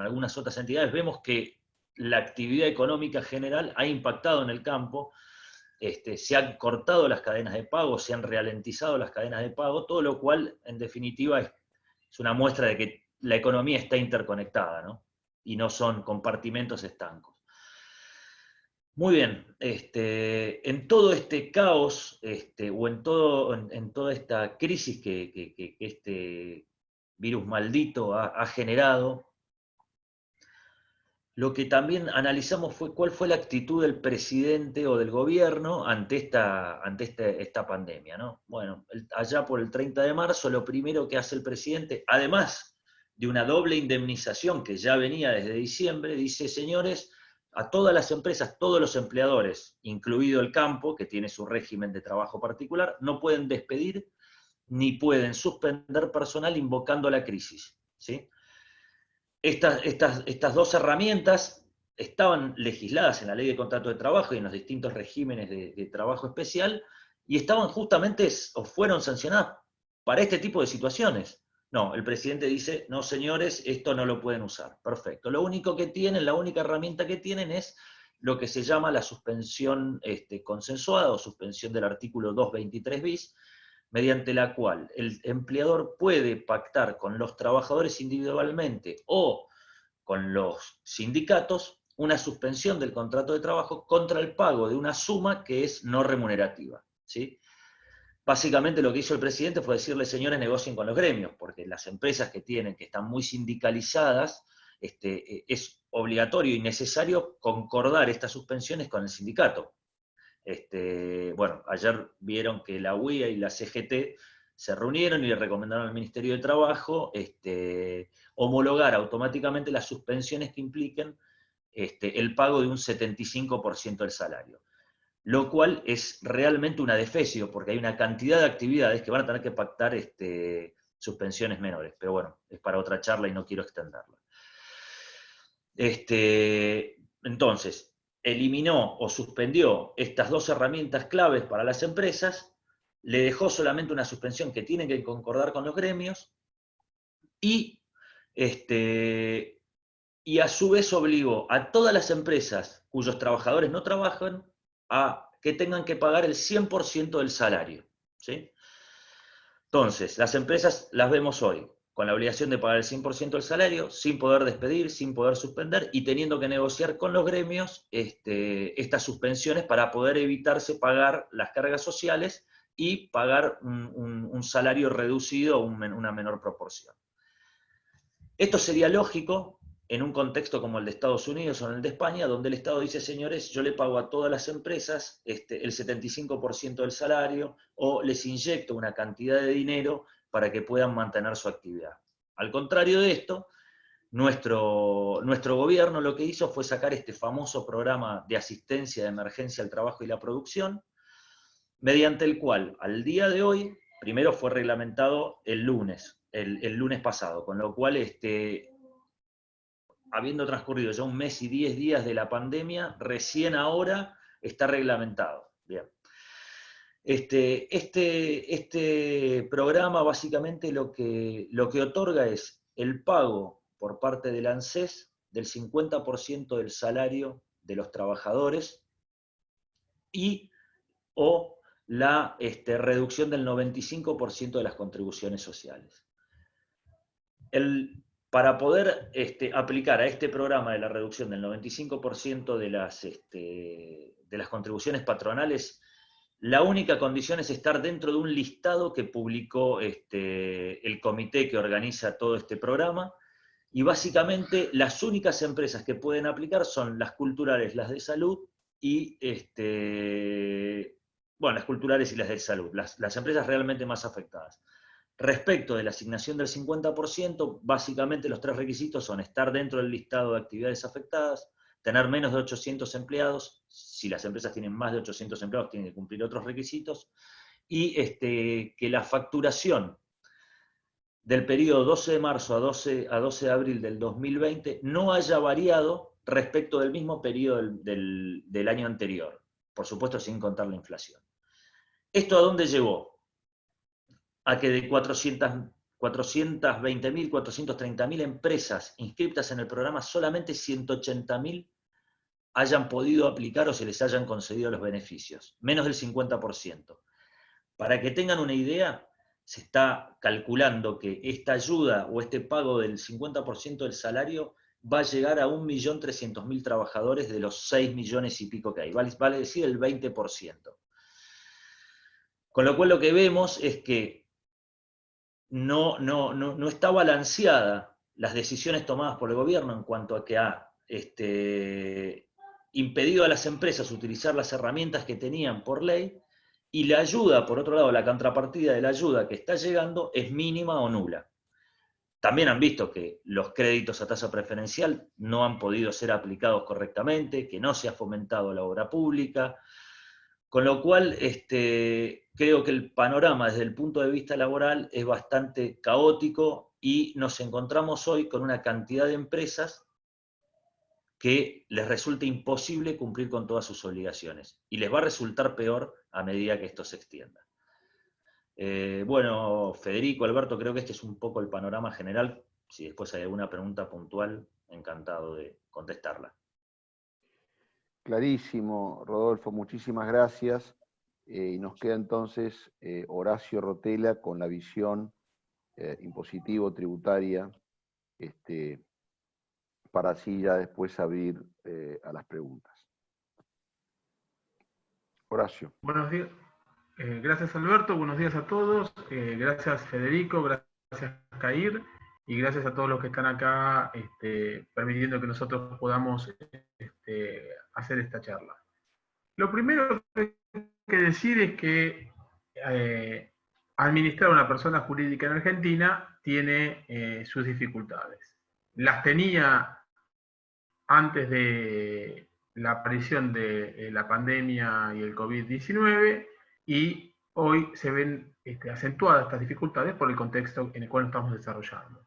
algunas otras entidades, vemos que la actividad económica general ha impactado en el campo. Se han cortado las cadenas de pago, se han ralentizado las cadenas de pago, todo lo cual, en definitiva, es una muestra de que la economía está interconectada, ¿no? Y no son compartimentos estancos. Muy bien, en todo este caos, o en toda esta crisis que este virus maldito ha generado, lo que también analizamos fue cuál fue la actitud del presidente o del gobierno ante esta pandemia, ¿no? Bueno, allá por el 30 de marzo, lo primero que hace el presidente, además de una doble indemnización que ya venía desde diciembre, dice: señores, a todas las empresas, todos los empleadores, incluido el campo, que tiene su régimen de trabajo particular, no pueden despedir ni pueden suspender personal invocando la crisis, ¿sí? Estas dos herramientas estaban legisladas en la Ley de Contrato de Trabajo y en los distintos regímenes de trabajo especial, y estaban justamente, o fueron sancionadas para este tipo de situaciones. No, el presidente dice: no señores, esto no lo pueden usar. Perfecto. Lo único que tienen, la única herramienta que tienen es lo que se llama la suspensión consensuada, o suspensión del artículo 223 bis, mediante la cual el empleador puede pactar con los trabajadores individualmente o con los sindicatos una suspensión del contrato de trabajo contra el pago de una suma que es no remunerativa, ¿sí? Básicamente lo que hizo el presidente fue decirle: señores, negocien con los gremios, porque las empresas que están muy sindicalizadas, es obligatorio y necesario concordar estas suspensiones con el sindicato. Bueno, ayer vieron que la UIA y la CGT se reunieron y le recomendaron al Ministerio de Trabajo homologar automáticamente las suspensiones que impliquen el pago de un 75% del salario. Lo cual es realmente una defecio, porque hay una cantidad de actividades que van a tener que pactar suspensiones menores. Pero bueno, es para otra charla y no quiero extenderla. Entonces, eliminó o suspendió estas dos herramientas claves para las empresas, le dejó solamente una suspensión que tienen que concordar con los gremios, y y a su vez obligó a todas las empresas cuyos trabajadores no trabajan a que tengan que pagar el 100% del salario, ¿sí? Entonces, las empresas las vemos hoy con la obligación de pagar el 100% del salario, sin poder despedir, sin poder suspender, y teniendo que negociar con los gremios estas suspensiones para poder evitarse pagar las cargas sociales y pagar un salario reducido o una menor proporción. Esto sería lógico en un contexto como el de Estados Unidos o en el de España, donde el Estado dice, señores, yo le pago a todas las empresas el 75% del salario, o les inyecto una cantidad de dinero para que puedan mantener su actividad. Al contrario de esto, nuestro gobierno lo que hizo fue sacar este famoso programa de asistencia de emergencia al trabajo y la producción, mediante el cual, al día de hoy, primero fue reglamentado el lunes pasado, con lo cual, habiendo transcurrido ya 1 mes y 10 días de la pandemia, recién ahora está reglamentado. Bien. Este programa básicamente lo que otorga es el pago por parte del ANSES del 50% del salario de los trabajadores y o la reducción del 95% de las contribuciones sociales. Para poder aplicar a este programa de la reducción del 95% de las contribuciones patronales, la única condición es estar dentro de un listado que publicó el comité que organiza todo este programa, y básicamente las únicas empresas que pueden aplicar son las culturales, las de salud, y las culturales y las de salud, las empresas realmente más afectadas. Respecto de la asignación del 50%, básicamente los 3 requisitos son estar dentro del listado de actividades afectadas, tener menos de 800 empleados, si las empresas tienen más de 800 empleados tienen que cumplir otros requisitos, y que la facturación del periodo 12 de marzo a 12 de abril del 2020 no haya variado respecto del mismo periodo del año anterior, por supuesto sin contar la inflación. ¿Esto a dónde llevó? A que de 420.000, 430.000 empresas inscritas en el programa, solamente 180.000 hayan podido aplicar o se les hayan concedido los beneficios, menos del 50%. Para que tengan una idea, se está calculando que esta ayuda o este pago del 50% del salario va a llegar a 1.300.000 trabajadores de los 6 millones y pico que hay, vale decir el 20%. Con lo cual lo que vemos es que no está balanceada las decisiones tomadas por el gobierno en cuanto a que ha impedido a las empresas utilizar las herramientas que tenían por ley, y la ayuda, por otro lado, la contrapartida de la ayuda que está llegando es mínima o nula. También han visto que los créditos a tasa preferencial no han podido ser aplicados correctamente, que no se ha fomentado la obra pública, con lo cual creo que el panorama desde el punto de vista laboral es bastante caótico, y nos encontramos hoy con una cantidad de empresas que les resulta imposible cumplir con todas sus obligaciones, y les va a resultar peor a medida que esto se extienda. Bueno, Federico, Alberto, creo que este es un poco el panorama general. Si después hay alguna pregunta puntual, encantado de contestarla. Clarísimo, Rodolfo, muchísimas gracias. Y nos queda entonces Horacio Rotela con la visión impositivo-tributaria, para así ya después abrir a las preguntas. Horacio. Buenos días. Gracias, Alberto. Buenos días a todos. Gracias, Federico. Gracias, Cair. Y gracias a todos los que están acá permitiendo que nosotros podamos hacer esta charla. Lo primero que hay que decir es que administrar una persona jurídica en Argentina tiene sus dificultades. Las tenía antes de la aparición de la pandemia y el COVID-19, y hoy se ven acentuadas estas dificultades por el contexto en el cual estamos desarrollando.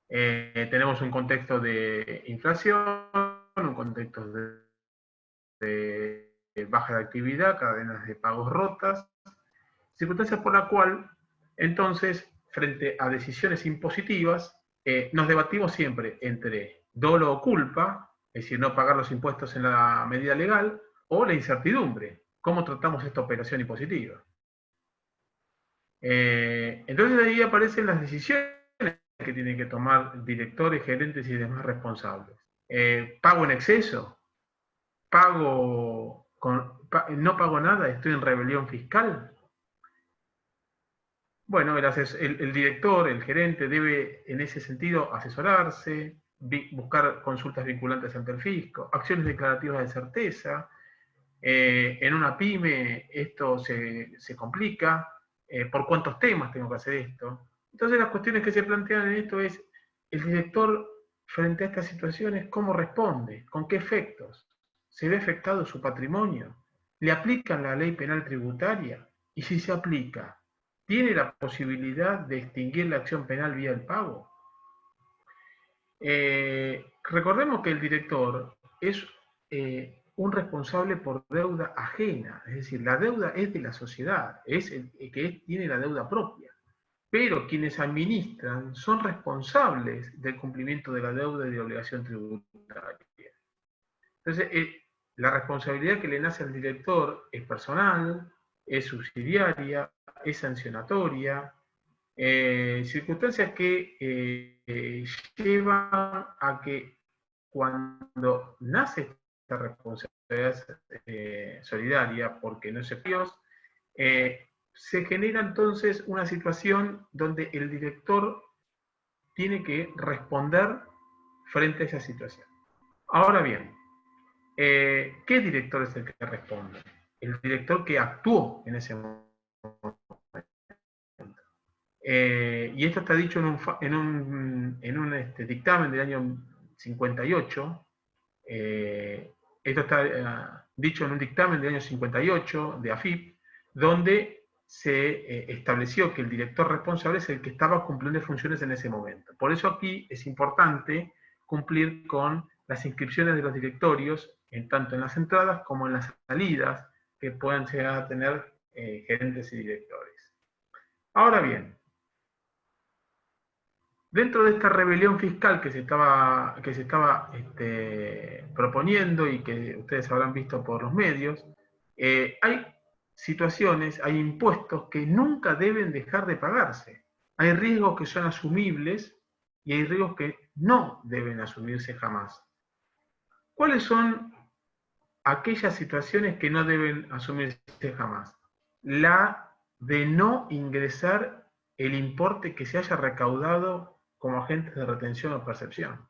Tenemos un contexto de inflación, un contexto de baja de actividad, cadenas de pagos rotas, circunstancias por la cual, entonces, frente a decisiones impositivas, nos debatimos siempre entre dolo o culpa, es decir, no pagar los impuestos en la medida legal, o la incertidumbre, cómo tratamos esta operación impositiva. Entonces ahí aparecen las decisiones que tienen que tomar directores, gerentes y demás responsables. ¿Pago en exceso? ¿No pago nada? ¿Estoy en rebelión fiscal? Bueno, el director, el gerente debe en ese sentido asesorarse, buscar consultas vinculantes ante el fisco, acciones declarativas de certeza. En una pyme esto se complica. ¿Por cuántos temas tengo que hacer esto? Entonces las cuestiones que se plantean en esto es, el director frente a estas situaciones, ¿cómo responde? ¿Con qué efectos? ¿Se ve afectado su patrimonio? ¿Le aplican la ley penal tributaria? Y si se aplica, ¿tiene la posibilidad de extinguir la acción penal vía el pago? Recordemos que el director es un responsable por deuda ajena, es decir, la deuda es de la sociedad, es el que tiene la deuda propia, pero quienes administran son responsables del cumplimiento de la deuda y de la obligación tributaria. Entonces, la responsabilidad que le nace al director es personal, es subsidiaria, es sancionatoria, circunstancias que llevan a que cuando nace esta responsabilidad solidaria, porque no se Dios, se genera entonces una situación donde el director tiene que responder frente a esa situación. Ahora bien, ¿qué director es el que responde? El director que actuó en ese momento. Y esto está dicho en un dictamen del año 58. Esto está dicho en un dictamen del año 58 de AFIP, donde se estableció que el director responsable es el que estaba cumpliendo funciones en ese momento. Por eso aquí es importante cumplir con las inscripciones de los directorios, tanto en las entradas como en las salidas, que puedan llegar a tener gerentes y directores. Ahora bien, dentro de esta rebelión fiscal que se estaba proponiendo y que ustedes habrán visto por los medios, hay situaciones, hay impuestos que nunca deben dejar de pagarse. Hay riesgos que son asumibles y hay riesgos que no deben asumirse jamás. ¿Cuáles son aquellas situaciones que no deben asumirse jamás? La de no ingresar el importe que se haya recaudado como agentes de retención o percepción.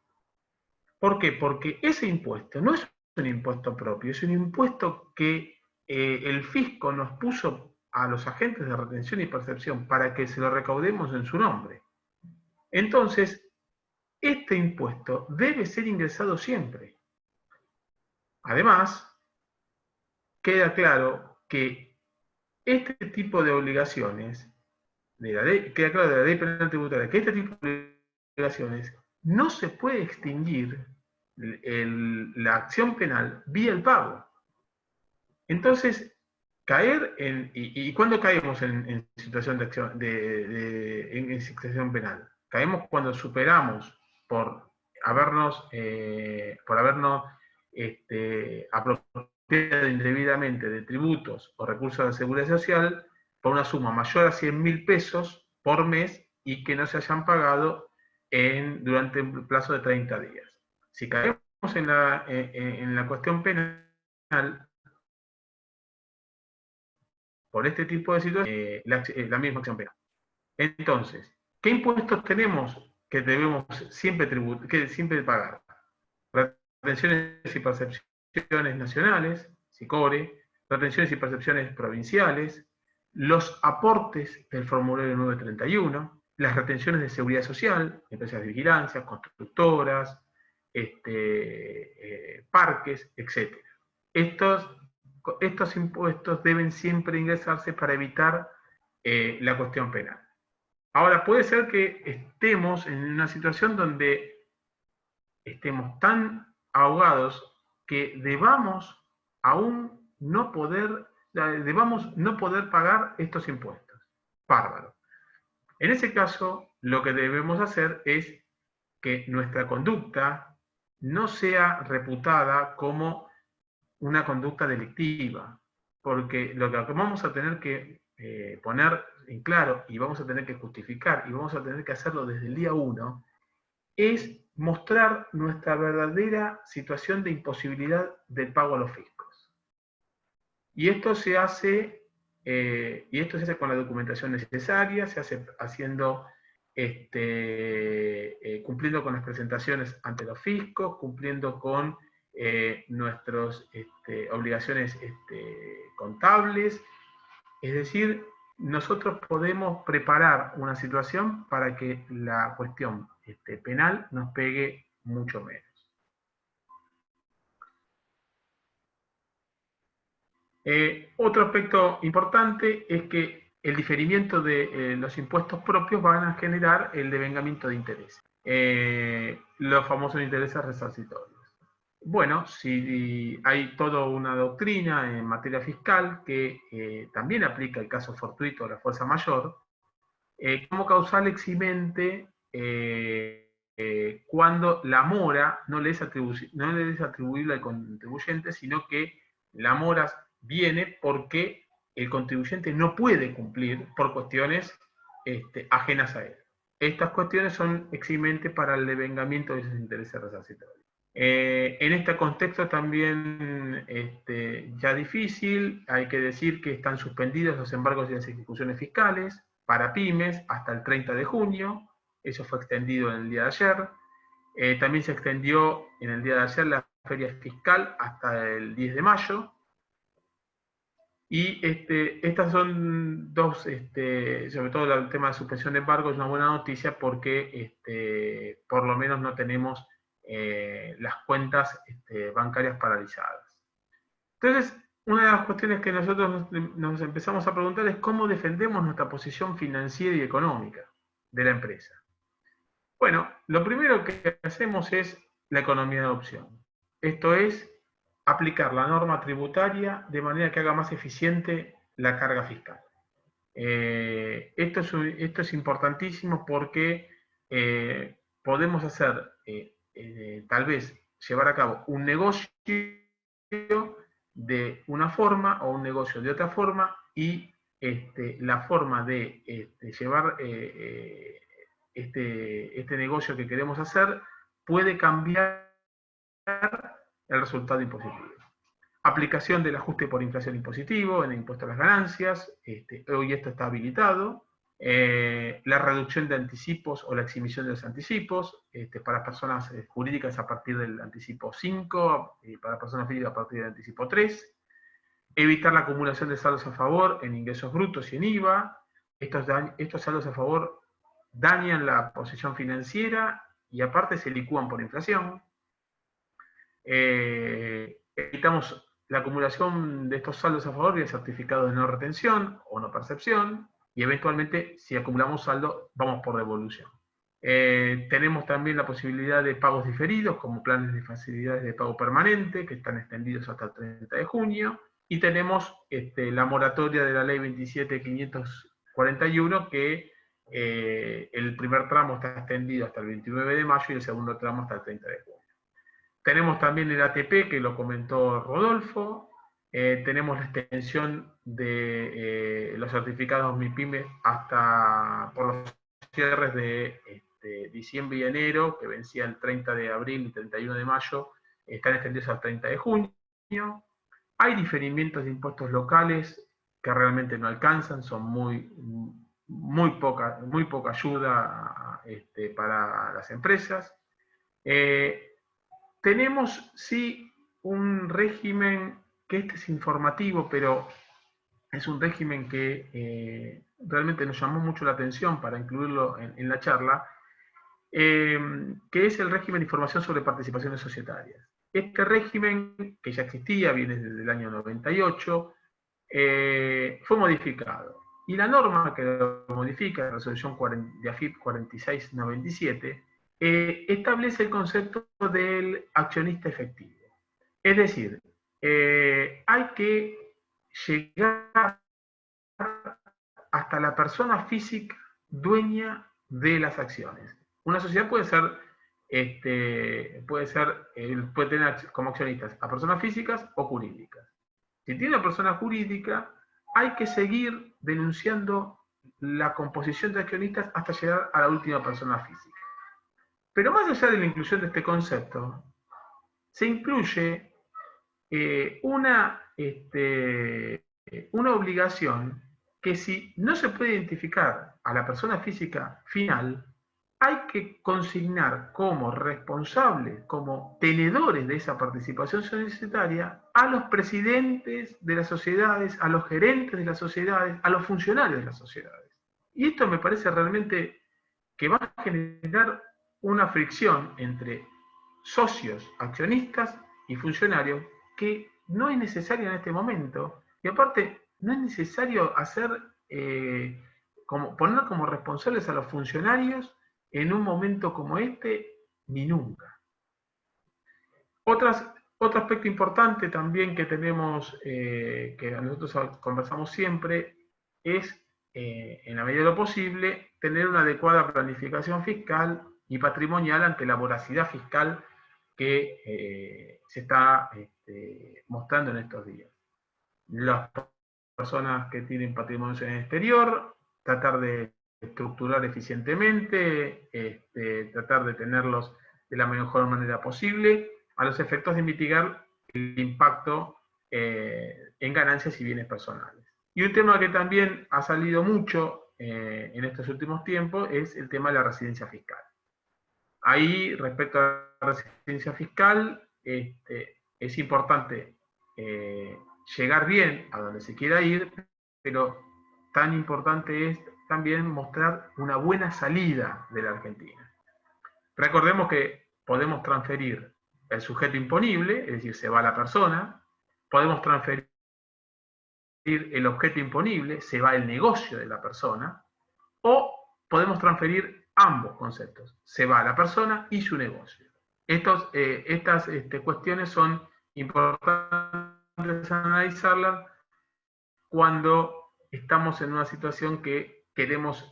¿Por qué? Porque ese impuesto no es un impuesto propio, es un impuesto que el fisco nos puso a los agentes de retención y percepción para que se lo recaudemos en su nombre. Entonces, este impuesto debe ser ingresado siempre. Además, queda claro que este tipo de obligaciones, queda claro de la ley penal tributaria, que este tipo de obligaciones no se puede extinguir la acción penal vía el pago. Entonces, caer en... ¿Y cuándo caemos en situación de acción en situación penal? Caemos cuando superamos por habernos apropiado indebidamente de tributos o recursos de seguridad social por una suma mayor a 100.000 pesos por mes y que no se hayan pagado durante un plazo de 30 días. Si caemos en la cuestión penal, por este tipo de situaciones, la misma acción penal. Entonces, ¿qué impuestos tenemos que debemos siempre pagar? Retenciones y percepciones nacionales, SICORE, retenciones y percepciones provinciales, los aportes del formulario 931, las retenciones de seguridad social, empresas de vigilancia, constructoras, parques, etc. Estos impuestos deben siempre ingresarse para evitar la cuestión penal. Ahora, puede ser que estemos en una situación donde estemos tan ahogados que debamos no poder pagar estos impuestos. Bárbaro. En ese caso, lo que debemos hacer es que nuestra conducta no sea reputada como una conducta delictiva, porque lo que vamos a tener que poner en claro, y vamos a tener que justificar, y vamos a tener que hacerlo desde el día 1, es mostrar nuestra verdadera situación de imposibilidad del pago a los fiscos. Y esto se hace, con la documentación necesaria, se hace haciendo, cumpliendo con las presentaciones ante los fiscos, cumpliendo con nuestras obligaciones contables. Es decir, nosotros podemos preparar una situación para que la cuestión penal nos pegue mucho menos. Otro aspecto importante es que el diferimiento de los impuestos propios van a generar el devengamiento de intereses, los famosos intereses resarcitorios. Bueno, si hay toda una doctrina en materia fiscal que también aplica el caso fortuito de la fuerza mayor, como causal eximente cuando la mora no le es atribuible al contribuyente, sino que la mora viene porque el contribuyente no puede cumplir por cuestiones ajenas a él. Estas cuestiones son eximentes para el devengamiento de esos intereses resarcitorios. En este contexto también ya difícil, hay que decir que están suspendidos los embargos y las ejecuciones fiscales para pymes hasta el 30 de junio, eso fue extendido en el día de ayer. También se extendió en el día de ayer la feria fiscal hasta el 10 de mayo. Y estas son dos, sobre todo el tema de suspensión de embargo, es una buena noticia porque por lo menos no tenemos las cuentas bancarias paralizadas. Entonces, una de las cuestiones que nosotros nos empezamos a preguntar es cómo defendemos nuestra posición financiera y económica de la empresa. Bueno, lo primero que hacemos es la economía de opción. Esto es aplicar la norma tributaria de manera que haga más eficiente la carga fiscal. Esto es importantísimo porque podemos hacer, tal vez, llevar a cabo un negocio de una forma o un negocio de otra forma y la forma de llevar este negocio que queremos hacer puede cambiar el resultado impositivo. Aplicación del ajuste por inflación impositivo en el impuesto a las ganancias, hoy esto está habilitado. La reducción de anticipos o la exhibición de los anticipos para personas jurídicas a partir del anticipo 5 y para personas físicas a partir del anticipo 3. Evitar la acumulación de saldos a favor en ingresos brutos y en IVA. Estos saldos a favor dañan la posición financiera y aparte se licúan por inflación. Evitamos la acumulación de estos saldos a favor vía certificados de no retención o no percepción, y eventualmente, si acumulamos saldo, vamos por devolución. Tenemos también la posibilidad de pagos diferidos, como planes de facilidades de pago permanente, que están extendidos hasta el 30 de junio, y tenemos la moratoria de la ley 27.541, que el primer tramo está extendido hasta el 29 de mayo y el segundo tramo hasta el 30 de junio. Tenemos también el ATP, que lo comentó Rodolfo. Tenemos la extensión de los certificados MIPYME hasta por los cierres de diciembre y enero, que vencía el 30 de abril y 31 de mayo, están extendidos al 30 de junio. Hay diferimientos de impuestos locales que realmente no alcanzan, son muy poca ayuda para las empresas. Tenemos, sí, un régimen que es informativo, pero es un régimen que realmente nos llamó mucho la atención para incluirlo en la charla, que es el régimen de información sobre participaciones societarias. Este régimen, que ya existía, viene desde el año 98, fue modificado. Y la norma que lo modifica, la resolución de AFIP 4697, establece el concepto del accionista efectivo. Es decir, hay que llegar hasta la persona física dueña de las acciones. Una sociedad puede ser puede tener como accionistas a personas físicas o jurídicas. Si tiene una persona jurídica, hay que seguir denunciando la composición de accionistas hasta llegar a la última persona física. Pero más allá de la inclusión de este concepto, se incluye una obligación que si no se puede identificar a la persona física final, hay que consignar como responsables, como tenedores de esa participación societaria, a los presidentes de las sociedades, a los gerentes de las sociedades, a los funcionarios de las sociedades. Y esto me parece realmente que va a generar una fricción entre socios, accionistas y funcionarios que no es necesaria en este momento. Y aparte, no es necesario poner como responsables a los funcionarios en un momento como este, ni nunca. Otro aspecto importante también que tenemos, que nosotros conversamos siempre, es, en la medida de lo posible, tener una adecuada planificación fiscal y patrimonial ante la voracidad fiscal que se está mostrando en estos días. Las personas que tienen patrimonios en el exterior, tratar de estructurar eficientemente, tratar de tenerlos de la mejor manera posible, a los efectos de mitigar el impacto en ganancias y bienes personales. Y un tema que también ha salido mucho en estos últimos tiempos es el tema de la residencia fiscal. Ahí, respecto a la residencia fiscal, es importante llegar bien a donde se quiera ir, pero tan importante es también mostrar una buena salida de la Argentina. Recordemos que podemos transferir el sujeto imponible, es decir, se va la persona, podemos transferir el objeto imponible, se va el negocio de la persona, o podemos transferir ambos conceptos, se va la persona y su negocio. Estas cuestiones son importantes analizarlas cuando estamos en una situación que queremos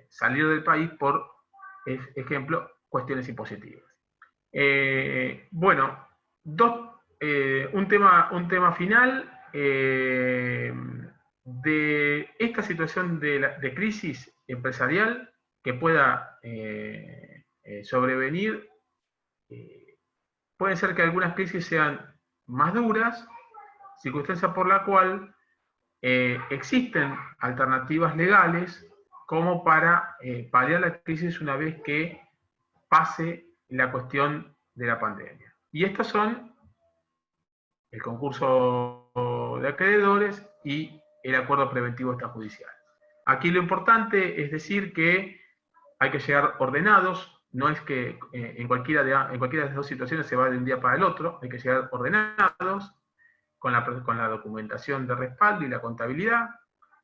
salir del país por, ejemplo, cuestiones impositivas. Bueno, un tema final de esta situación de crisis empresarial que pueda sobrevenir. Puede ser que algunas crisis sean más duras, circunstancia por la cual existen alternativas legales como para paliar la crisis una vez que pase la cuestión de la pandemia. Y estos son el concurso de acreedores y el acuerdo preventivo extrajudicial. Aquí lo importante es decir que hay que llegar ordenados, no es que en cualquiera de las dos situaciones se va de un día para el otro, hay que llegar ordenados, con la documentación de respaldo y la contabilidad.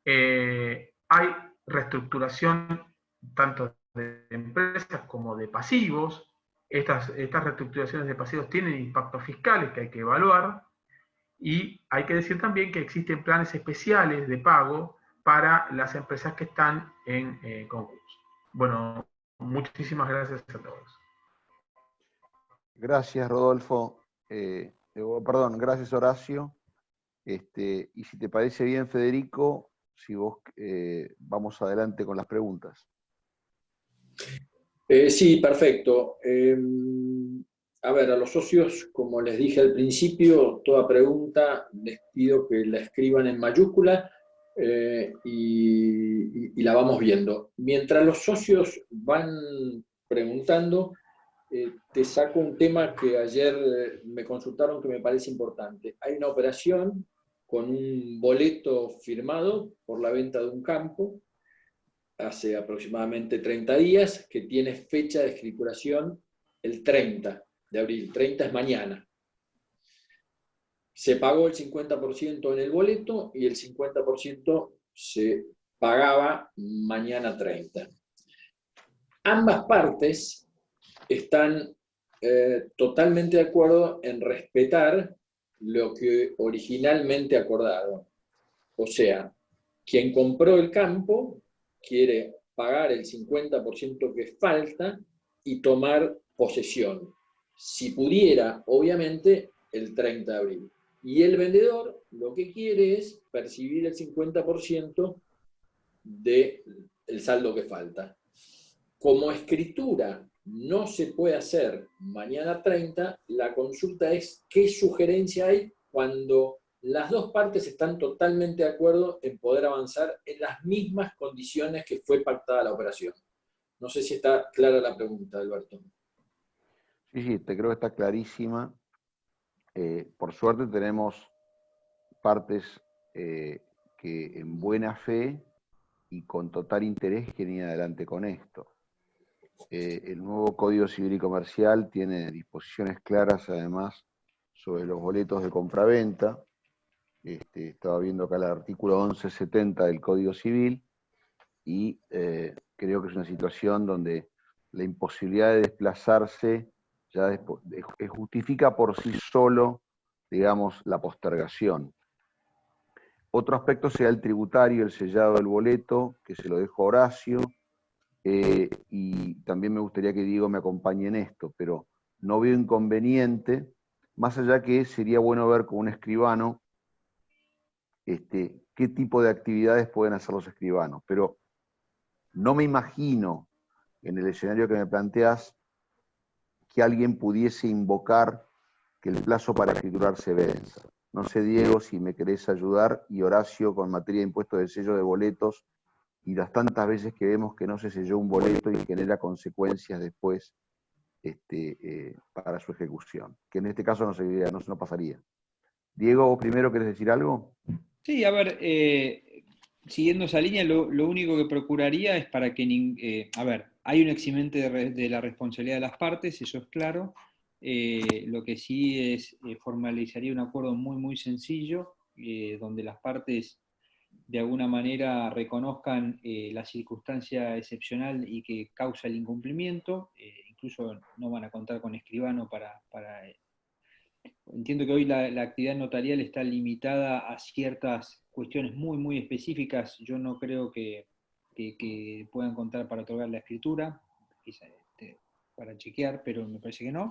Hay reestructuración tanto de empresas como de pasivos. Estas reestructuraciones de pasivos tienen impactos fiscales que hay que evaluar, y hay que decir también que existen planes especiales de pago para las empresas que están en concurso. Bueno, muchísimas gracias a todos. Gracias, Rodolfo. Gracias, Horacio. Y si te parece bien, Federico, si vos vamos adelante con las preguntas. Sí, perfecto. A ver, a los socios, como les dije al principio, toda pregunta les pido que la escriban en mayúscula y la vamos viendo. Mientras los socios van preguntando, te saco un tema que ayer me consultaron que me parece importante. Hay una operación con un boleto firmado por la venta de un campo hace aproximadamente 30 días, que tiene fecha de escrituración el 30 de abril. 30 es mañana. Se pagó el 50% en el boleto y el 50% se pagaba mañana 30. Ambas partes están totalmente de acuerdo en respetar lo que originalmente acordaron. O sea, quien compró el campo quiere pagar el 50% que falta y tomar posesión. Si pudiera, obviamente, el 30 de abril. Y el vendedor lo que quiere es percibir el 50% del saldo que falta. Como escritura no se puede hacer mañana 30, la consulta es qué sugerencia hay cuando las dos partes están totalmente de acuerdo en poder avanzar en las mismas condiciones que fue pactada la operación. No sé si está clara la pregunta, Alberto. Sí, te creo que está clarísima. Por suerte tenemos partes que en buena fe y con total interés quieren ir adelante con esto. El nuevo Código Civil y Comercial tiene disposiciones claras, además, sobre los boletos de compraventa. Estaba viendo acá el artículo 1170 del Código Civil y creo que es una situación donde la imposibilidad de desplazarse ya justifica por sí solo, digamos, la postergación. Otro aspecto sea el tributario, el sellado del boleto, que se lo dejo a Horacio, y también me gustaría que Diego me acompañe en esto, pero no veo inconveniente, más allá que sería bueno ver con un escribano qué tipo de actividades pueden hacer los escribanos, pero no me imagino en el escenario que me planteas que alguien pudiese invocar que el plazo para escriturar se venza. No sé, Diego, si me querés ayudar, y Horacio con materia de impuestos de sello de boletos, y las tantas veces que vemos que no se selló un boleto y genera consecuencias después para su ejecución, que en este caso no pasaría. Diego, ¿vos primero querés decir algo? Sí, a ver, siguiendo esa línea, lo único que procuraría es para que, a ver, hay un eximente de la responsabilidad de las partes, eso es claro. Lo que sí es, formalizaría un acuerdo muy, muy sencillo, donde las partes de alguna manera reconozcan la circunstancia excepcional y que causa el incumplimiento. Incluso no van a contar con escribano para entiendo que hoy la actividad notarial está limitada a ciertas cuestiones muy, muy específicas. Yo no creo que puedan contar para otorgar la escritura, quizá, para chequear, pero me parece que no.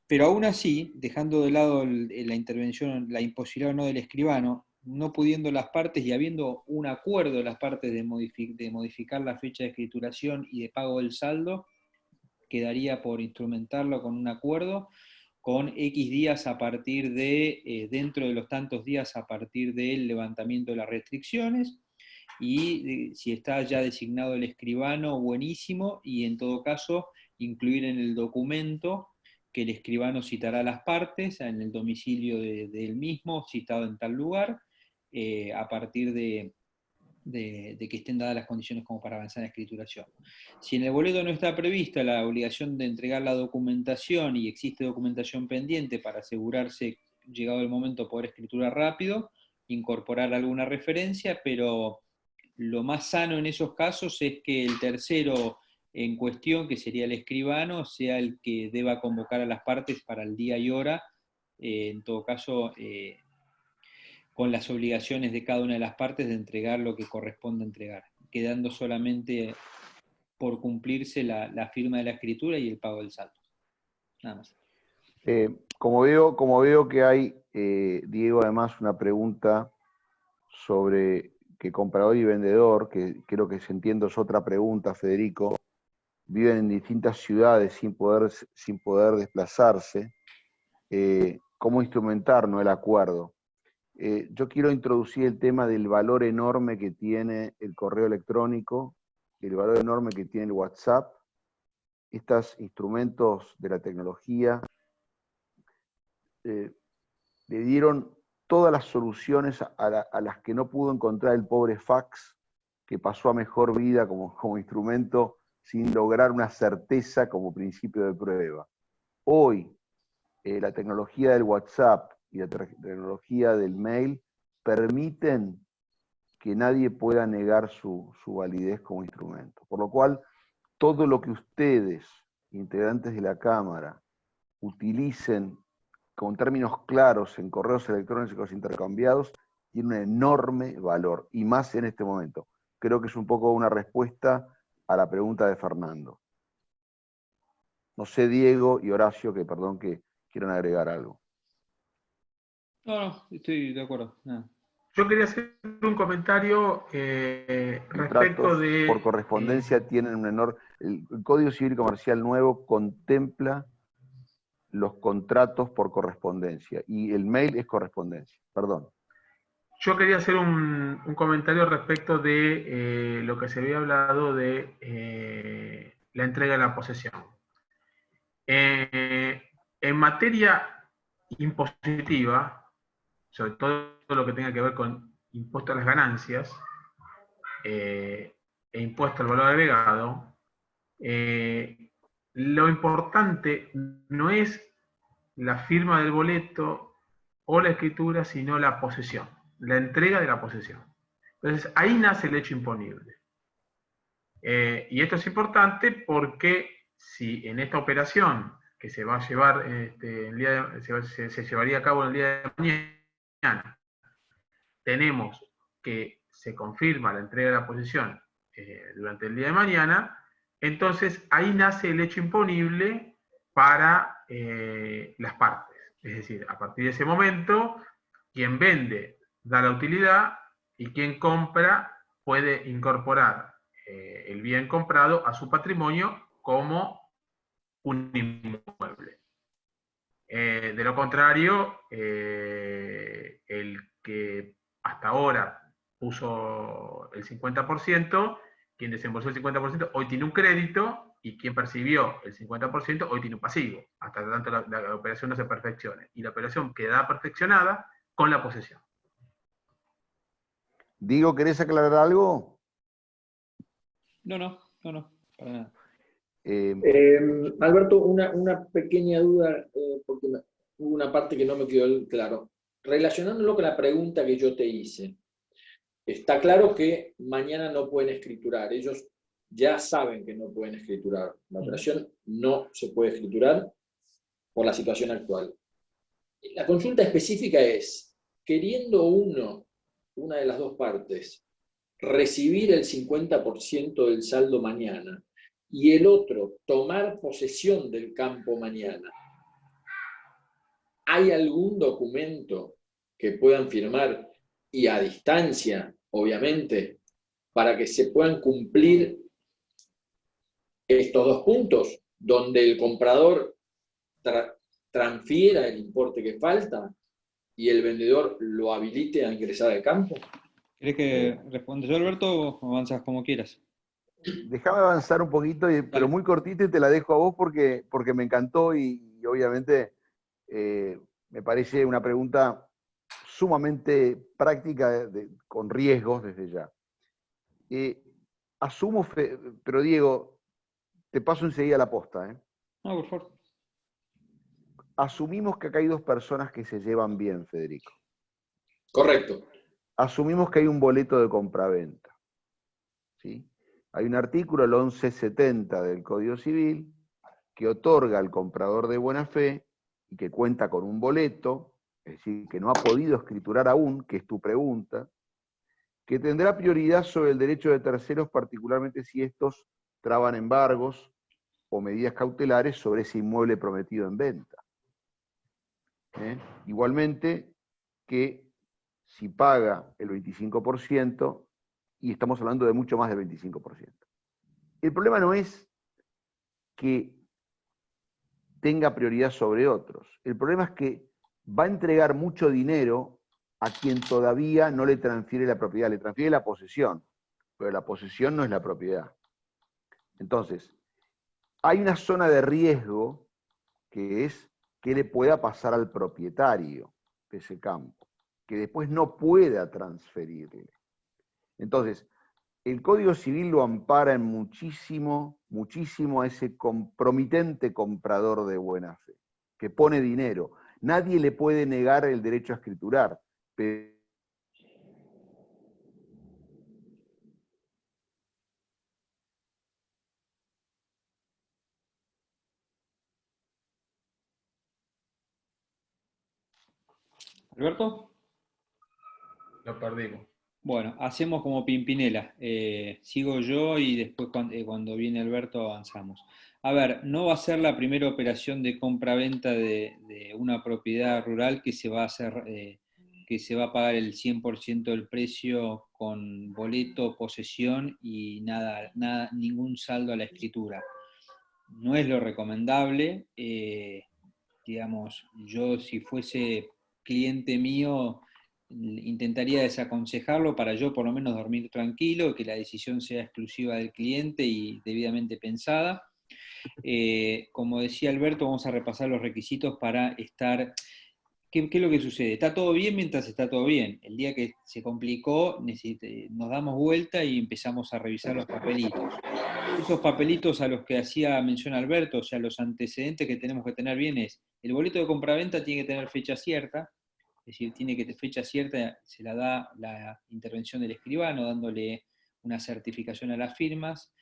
Pero aún así, dejando de lado la intervención, la imposibilidad o no del escribano, no pudiendo las partes y habiendo un acuerdo de las partes de modificar la fecha de escrituración y de pago del saldo, quedaría por instrumentarlo con un acuerdo con X días a partir de, dentro de los tantos días a partir del levantamiento de las restricciones, y si está ya designado el escribano, buenísimo, y en todo caso incluir en el documento que el escribano citará a las partes en el domicilio del mismo, citado en tal lugar, a partir de que estén dadas las condiciones como para avanzar en la escrituración. Si en el boleto no está prevista la obligación de entregar la documentación y existe documentación pendiente para asegurarse, llegado el momento, poder escriturar rápido, incorporar alguna referencia, pero lo más sano en esos casos es que el tercero en cuestión, que sería el escribano, sea el que deba convocar a las partes para el día y hora, en todo caso, con las obligaciones de cada una de las partes de entregar lo que corresponde entregar, quedando solamente por cumplirse la firma de la escritura y el pago del saldo. Nada más. Como veo que hay, Diego, además una pregunta sobre que comprador y vendedor, que creo que se entiende es otra pregunta, Federico, viven en distintas ciudades sin poder desplazarse, ¿cómo instrumentar, no, el acuerdo? Yo quiero introducir el tema del valor enorme que tiene el correo electrónico, el valor enorme que tiene el WhatsApp. Estos instrumentos de la tecnología le dieron todas las soluciones a las que no pudo encontrar el pobre fax, que pasó a mejor vida como instrumento sin lograr una certeza como principio de prueba. Hoy, la tecnología del WhatsApp y la tecnología del mail permiten que nadie pueda negar su validez como instrumento. Por lo cual, todo lo que ustedes, integrantes de la Cámara, utilicen con términos claros en correos electrónicos intercambiados, tiene un enorme valor, y más en este momento. Creo que es un poco una respuesta a la pregunta de Fernando. No sé, Diego y Horacio, que perdón, que quieran agregar algo. No, estoy de acuerdo. Nada. Yo quería hacer un comentario respecto Contratos por de... correspondencia tienen un menor... El Código Civil y Comercial nuevo contempla los contratos por correspondencia y el mail es correspondencia. Perdón. Yo quería hacer un comentario respecto de lo que se había hablado de la entrega de la posesión. En materia impositiva, sobre todo lo que tenga que ver con impuesto a las ganancias e impuesto al valor agregado, lo importante no es la firma del boleto o la escritura, sino la posesión, la entrega de la posesión. Entonces, ahí nace el hecho imponible. Y esto es importante porque si en esta operación que se va a llevar, se llevaría a cabo el día de mañana, tenemos que se confirma la entrega de la posesión durante el día de mañana, entonces ahí nace el hecho imponible para las partes. Es decir, a partir de ese momento, quien vende da la utilidad y quien compra puede incorporar el bien comprado a su patrimonio como un inmueble. De lo contrario, el que hasta ahora puso el 50%, quien desembolsó el 50%, hoy tiene un crédito, y quien percibió el 50%, hoy tiene un pasivo, hasta tanto la operación no se perfeccione. Y la operación queda perfeccionada con la posesión. Diego, ¿querés aclarar algo? No, para nada. Alberto, una pequeña duda, porque hubo una parte que no me quedó claro. Relacionándolo con la pregunta que yo te hice, está claro que mañana no pueden escriturar. Ellos ya saben que no pueden escriturar. La operación no se puede escriturar por la situación actual. La consulta específica es, queriendo una de las dos partes, recibir el 50% del saldo mañana y el otro tomar posesión del campo mañana, ¿hay algún documento que puedan firmar y a distancia, obviamente, para que se puedan cumplir estos dos puntos, donde el comprador transfiera el importe que falta y el vendedor lo habilite a ingresar al campo? ¿Querés que responda yo, Alberto, o avanzas como quieras? Déjame avanzar un poquito, pero Dale. muy cortito, y te la dejo a vos porque me encantó y obviamente me parece una pregunta sumamente práctica, con riesgos desde ya. Asumo, pero Diego, te paso enseguida la posta. No, por favor. Asumimos que acá hay dos personas que se llevan bien, Federico. Correcto. Asumimos que hay un boleto de compraventa. ¿Sí? Hay un artículo, el 1170 del Código Civil, que otorga al comprador de buena fe y que cuenta con un boleto, es decir, que no ha podido escriturar aún, que es tu pregunta, que tendrá prioridad sobre el derecho de terceros, particularmente si estos traban embargos o medidas cautelares sobre ese inmueble prometido en venta. Igualmente, que si paga el 25%, y estamos hablando de mucho más del 25%. El problema no es que tenga prioridad sobre otros. El problema es que va a entregar mucho dinero a quien todavía no le transfiere la propiedad, le transfiere la posesión, pero la posesión no es la propiedad. Entonces, hay una zona de riesgo que es qué le pueda pasar al propietario de ese campo, que después no pueda transferirle. Entonces, el Código Civil lo ampara en muchísimo a ese compromitente comprador de buena fe, que pone dinero. Nadie le puede negar el derecho a escriturar, pero Alberto. Lo perdimos. Bueno, hacemos como Pimpinela. Sigo yo y después cuando viene Alberto avanzamos. A ver, no va a ser la primera operación de compra-venta de una propiedad rural que se va a hacer, que se va a pagar el 100% del precio con boleto, posesión y nada, ningún saldo a la escritura. No es lo recomendable. Digamos, yo si fuese cliente mío intentaría desaconsejarlo para yo por lo menos dormir tranquilo, que la decisión sea exclusiva del cliente y debidamente pensada. Como decía Alberto, vamos a repasar los requisitos para estar... ¿Qué es lo que sucede? Está todo bien mientras está todo bien. El día que se complicó, nos damos vuelta y empezamos a revisar los papelitos. Esos papelitos a los que hacía mención Alberto, o sea, los antecedentes que tenemos que tener bien es, el boleto de compraventa tiene que tener fecha cierta, es decir, tiene que tener fecha cierta, se la da la intervención del escribano, dándole una certificación a las firmas.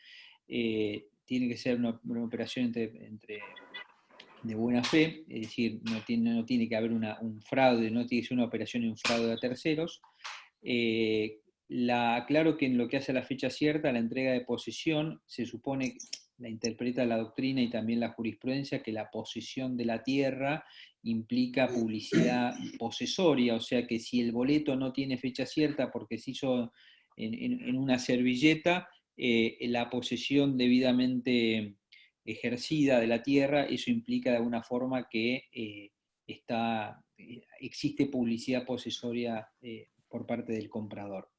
Tiene que ser una operación de buena fe, es decir, no tiene que haber un fraude, no tiene que ser una operación en fraude a terceros. Claro que en lo que hace a la fecha cierta, la entrega de posesión, se supone, la interpreta la doctrina y también la jurisprudencia, que la posesión de la tierra implica publicidad posesoria, o sea que si el boleto no tiene fecha cierta porque se hizo en una servilleta, la posesión debidamente ejercida de la tierra, eso implica de alguna forma que existe publicidad posesoria por parte del comprador.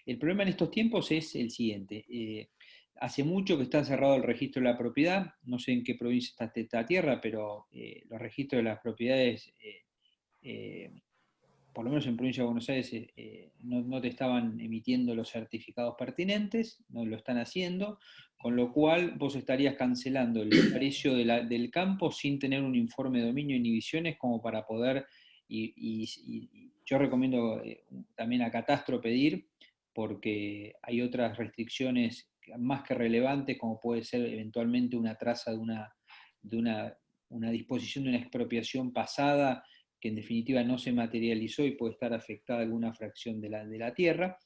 El problema en estos tiempos es el siguiente. Hace mucho que está cerrado el registro de la propiedad, no sé en qué provincia está esta tierra, pero los registros de las propiedades, por lo menos en provincia de Buenos Aires, no te estaban emitiendo los certificados pertinentes, no lo están haciendo, con lo cual vos estarías cancelando el precio del campo sin tener un informe de dominio e inhibiciones como para poder, y yo recomiendo también a Catastro pedir, porque hay otras restricciones más que relevantes, como puede ser eventualmente una traza de una disposición de una expropiación pasada, que en definitiva no se materializó y puede estar afectada alguna fracción de la tierra.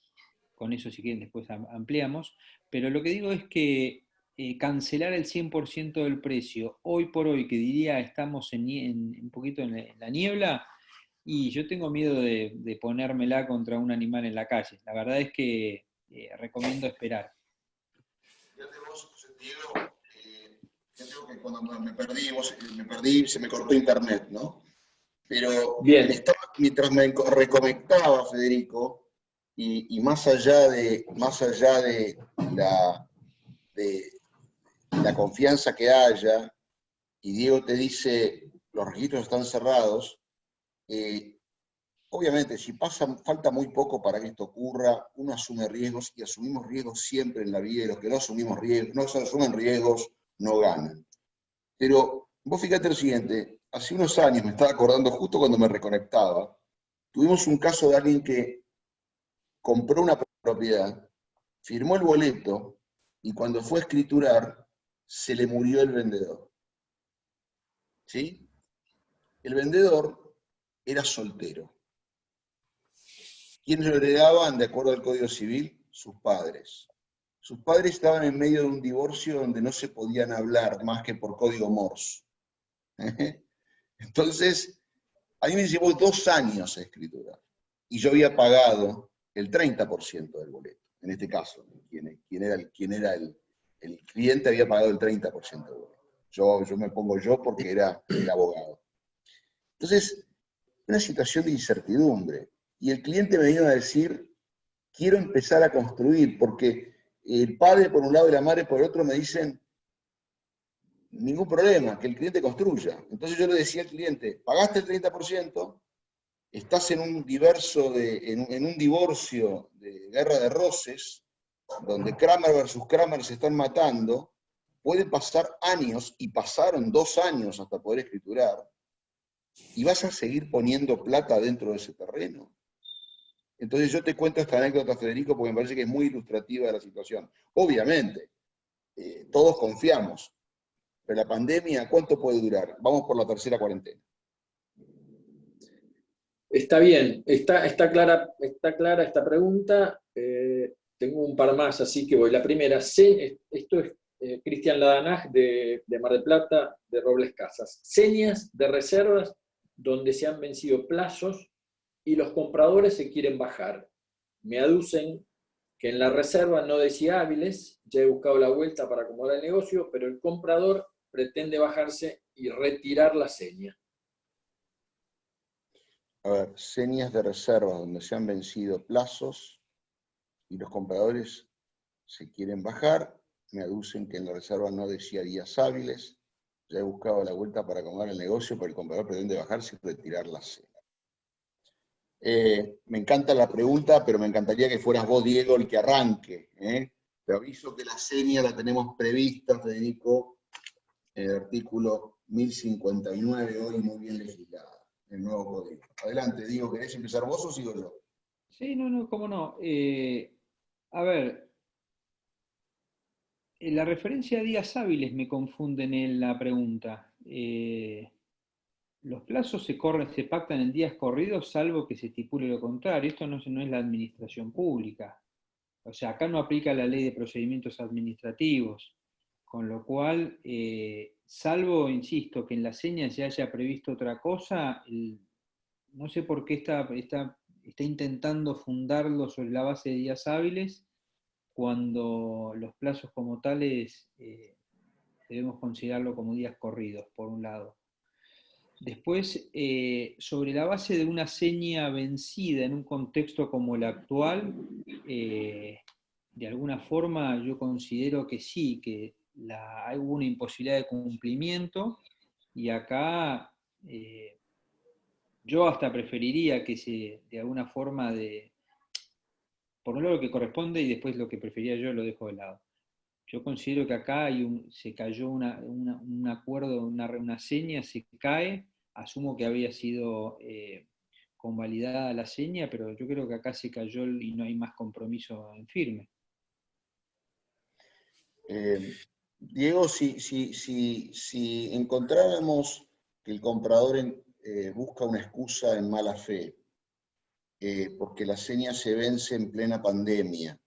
Con eso si quieren después ampliamos. Pero lo que digo es que cancelar el 100% del precio, hoy por hoy, que diría estamos un poquito en la niebla, y yo tengo miedo de ponérmela contra un animal en la calle. La verdad es que recomiendo esperar. Fíjate vos, José Diego, que cuando me perdí, se me cortó internet, ¿no? Pero mientras me reconectaba, Federico, y más allá de la confianza que haya, y Diego te dice, los registros están cerrados, obviamente, si falta muy poco para que esto ocurra, uno asume riesgos y asumimos riesgos siempre en la vida, y los que no asumen riesgos, no ganan. Pero vos fíjate lo siguiente, hace unos años, me estaba acordando justo cuando me reconectaba, tuvimos un caso de alguien que compró una propiedad, firmó el boleto y cuando fue a escriturar, se le murió el vendedor. ¿Sí? El vendedor era soltero. ¿Quiénes lo heredaban de acuerdo al Código Civil? Sus padres. Sus padres estaban en medio de un divorcio donde no se podían hablar más que por código Morse. Entonces, a mí me llevó 2 años a escriturar. Y yo había pagado el 30% del boleto. En este caso, quien era el cliente había pagado el 30% del boleto. Yo me pongo yo porque era el abogado. Entonces, una situación de incertidumbre. Y el cliente me vino a decir, quiero empezar a construir, porque el padre por un lado y la madre por el otro me dicen, ningún problema, que el cliente construya. Entonces yo le decía al cliente, pagaste el 30%, estás en un divorcio de guerra de roces, donde Kramer versus Kramer se están matando, puede pasar años, y pasaron 2 años hasta poder escriturar, y vas a seguir poniendo plata dentro de ese terreno. Entonces yo te cuento esta anécdota, Federico, porque me parece que es muy ilustrativa de la situación. Obviamente, todos confiamos, pero la pandemia, ¿cuánto puede durar? Vamos por la tercera cuarentena. Está bien, está clara esta pregunta. Tengo un par más, así que voy. La primera, esto es Cristian Ladanaj de Mar del Plata, de Robles Casas. Señas de reservas donde se han vencido plazos y los compradores se quieren bajar. Me aducen que en la reserva no decía hábiles, ya he buscado la vuelta para acomodar el negocio, pero el comprador pretende bajarse y retirar la seña. A ver, señas de reserva donde se han vencido plazos y los compradores se quieren bajar, me aducen que en la reserva no decía días hábiles, ya he buscado la vuelta para acomodar el negocio, pero el comprador pretende bajarse y retirar la seña. Me encanta la pregunta, pero me encantaría que fueras vos, Diego, el que arranque. Te aviso que la seña la tenemos prevista, Federico, en el artículo 1059, hoy muy bien legislada, el nuevo código. Adelante, Diego, ¿querés empezar vos o sigo yo? Sí, no, cómo no. A ver, la referencia a días hábiles me confunden en la pregunta. Los plazos se pactan en días corridos, salvo que se estipule lo contrario. Esto no es la administración pública. O sea, acá no aplica la ley de procedimientos administrativos, con lo cual, salvo, insisto, que en la seña se haya previsto otra cosa, no sé por qué está intentando fundarlo sobre la base de días hábiles, cuando los plazos como tales debemos considerarlo como días corridos, por un lado. Después, sobre la base de una seña vencida en un contexto como el actual, de alguna forma yo considero que sí, que hay una imposibilidad de cumplimiento, y acá yo hasta preferiría que de alguna forma, por un lado lo que corresponde y después lo que prefería yo lo dejo de lado. Yo considero que acá se cayó un acuerdo, una seña, se cae, asumo que había sido convalidada la seña, pero yo creo que acá se cayó y no hay más compromiso en firme. Diego, si encontráramos que el comprador busca una excusa en mala fe, porque la seña se vence en plena pandemia,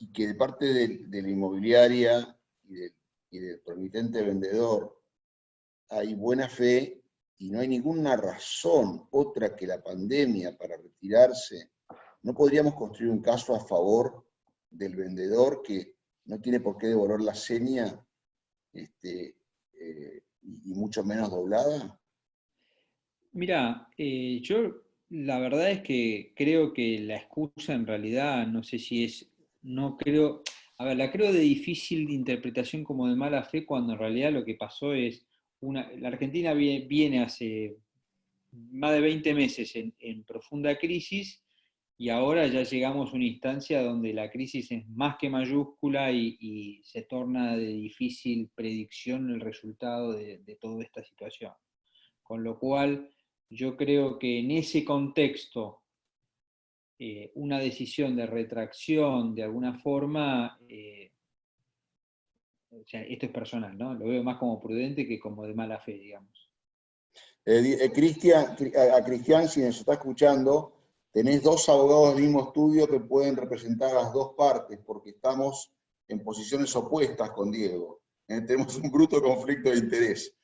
y que de parte de la inmobiliaria y del promitente vendedor hay buena fe y no hay ninguna razón otra que la pandemia para retirarse, ¿no podríamos construir un caso a favor del vendedor que no tiene por qué devolver la seña y mucho menos doblada? Mirá, yo la verdad es que creo que la excusa en realidad, no sé si es, no creo, a ver, la creo de difícil interpretación como de mala fe, cuando en realidad lo que pasó es, la Argentina viene hace más de 20 meses en profunda crisis, y ahora ya llegamos a una instancia donde la crisis es más que mayúscula y se torna de difícil predicción el resultado de toda esta situación. Con lo cual, yo creo que en ese contexto, una decisión de retracción, de alguna forma, o sea, esto es personal, ¿no? Lo veo más como prudente que como de mala fe, digamos. Cristian, si nos está escuchando, tenés dos abogados del mismo estudio que pueden representar a las dos partes, porque estamos en posiciones opuestas con Diego. Tenemos un bruto conflicto de interés.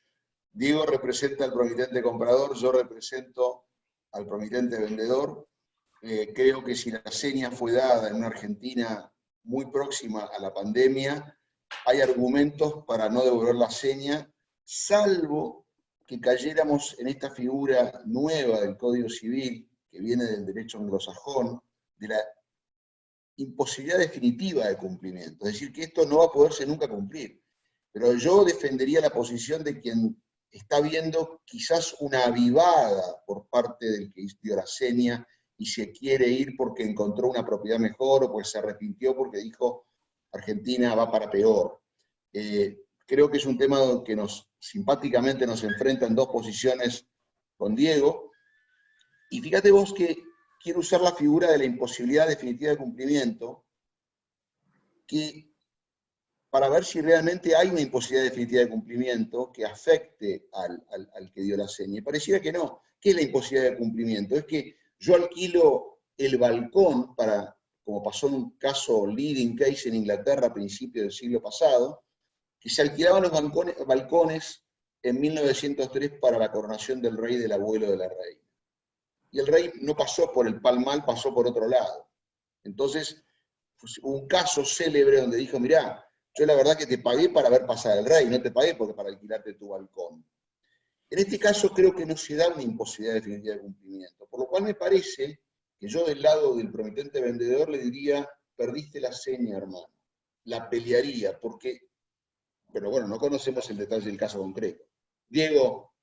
Diego representa al promitente comprador, yo represento al promitente vendedor. Creo que si la seña fue dada en una Argentina muy próxima a la pandemia, hay argumentos para no devolver la seña, salvo que cayéramos en esta figura nueva del Código Civil, que viene del derecho anglosajón, de la imposibilidad definitiva de cumplimiento. Es decir, que esto no va a poderse nunca cumplir. Pero yo defendería la posición de quien está viendo quizás una avivada por parte del que dio la seña y se quiere ir porque encontró una propiedad mejor o porque se arrepintió porque dijo Argentina va para peor. Creo que es un tema que simpáticamente nos enfrenta en dos posiciones con Diego. Y fíjate vos que quiero usar la figura de la imposibilidad definitiva de cumplimiento, que para ver si realmente hay una imposibilidad definitiva de cumplimiento que afecte al que dio la seña. Y pareciera que no. ¿Qué es la imposibilidad de cumplimiento? Es que yo alquilo el balcón para, como pasó en un caso leading case en Inglaterra a principios del siglo pasado, que se alquilaban los balcones en 1903 para la coronación del rey del abuelo de la reina. Y el rey no pasó por el Palmal, pasó por otro lado. Entonces, pues, un caso célebre donde dijo, mirá, yo la verdad que te pagué para ver pasar al rey, no te pagué porque para alquilarte tu balcón. En este caso creo que no se da una imposibilidad definitiva de cumplimiento, por lo cual me parece que yo del lado del promitente vendedor le diría, perdiste la seña, hermano. La pelearía, porque, pero bueno, no conocemos el detalle del caso concreto. Diego,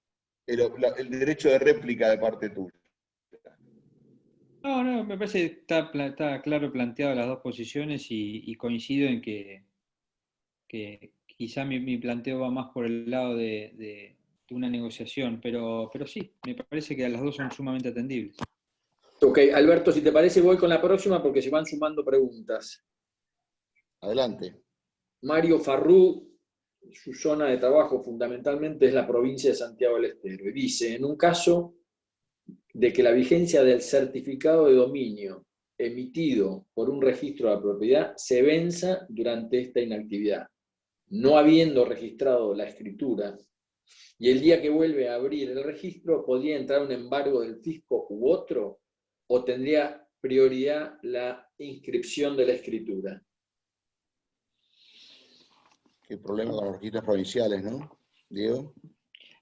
el derecho de réplica de parte tuya. No, me parece que está claro planteado las dos posiciones y coincido en que quizá mi planteo va más por el lado de una negociación, pero sí, me parece que las dos son sumamente atendibles. Ok, Alberto, si te parece voy con la próxima porque se van sumando preguntas. Adelante. Mario Farrú, su zona de trabajo fundamentalmente es la provincia de Santiago del Estero, y dice, en un caso de que la vigencia del certificado de dominio emitido por un registro de la propiedad se venza durante esta inactividad, no habiendo registrado la escritura, y el día que vuelve a abrir el registro, ¿podría entrar un embargo del fisco u otro? ¿O tendría prioridad la inscripción de la escritura? Qué problema con los registros provinciales, ¿no, Diego?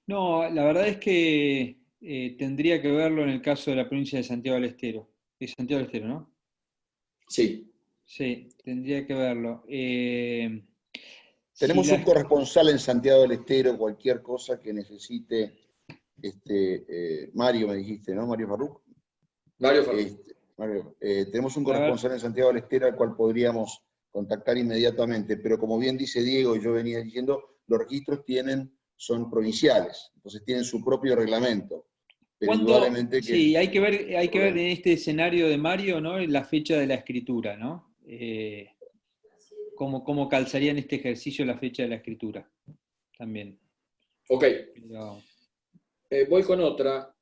No, la verdad es que tendría que verlo en el caso de la provincia de Santiago del Estero. Es Santiago del Estero, ¿no? Sí. Sí, tendría que verlo. Si Tenemos un la, corresponsal en Santiago del Estero, cualquier cosa que necesite, Mario me dijiste, ¿no? Mario Farruk. Mario Farrú. Mario, tenemos un la ver- corresponsal en Santiago del Estero al cual podríamos contactar inmediatamente, pero como bien dice Diego y yo venía diciendo, los registros son provinciales, entonces tienen su propio reglamento, pero indudablemente que Sí, hay que ver problema. en este escenario de Mario, ¿no? La fecha de la escritura, ¿no? Cómo calzaría en este ejercicio la fecha de la escritura también. Ok, Pero, voy con otra.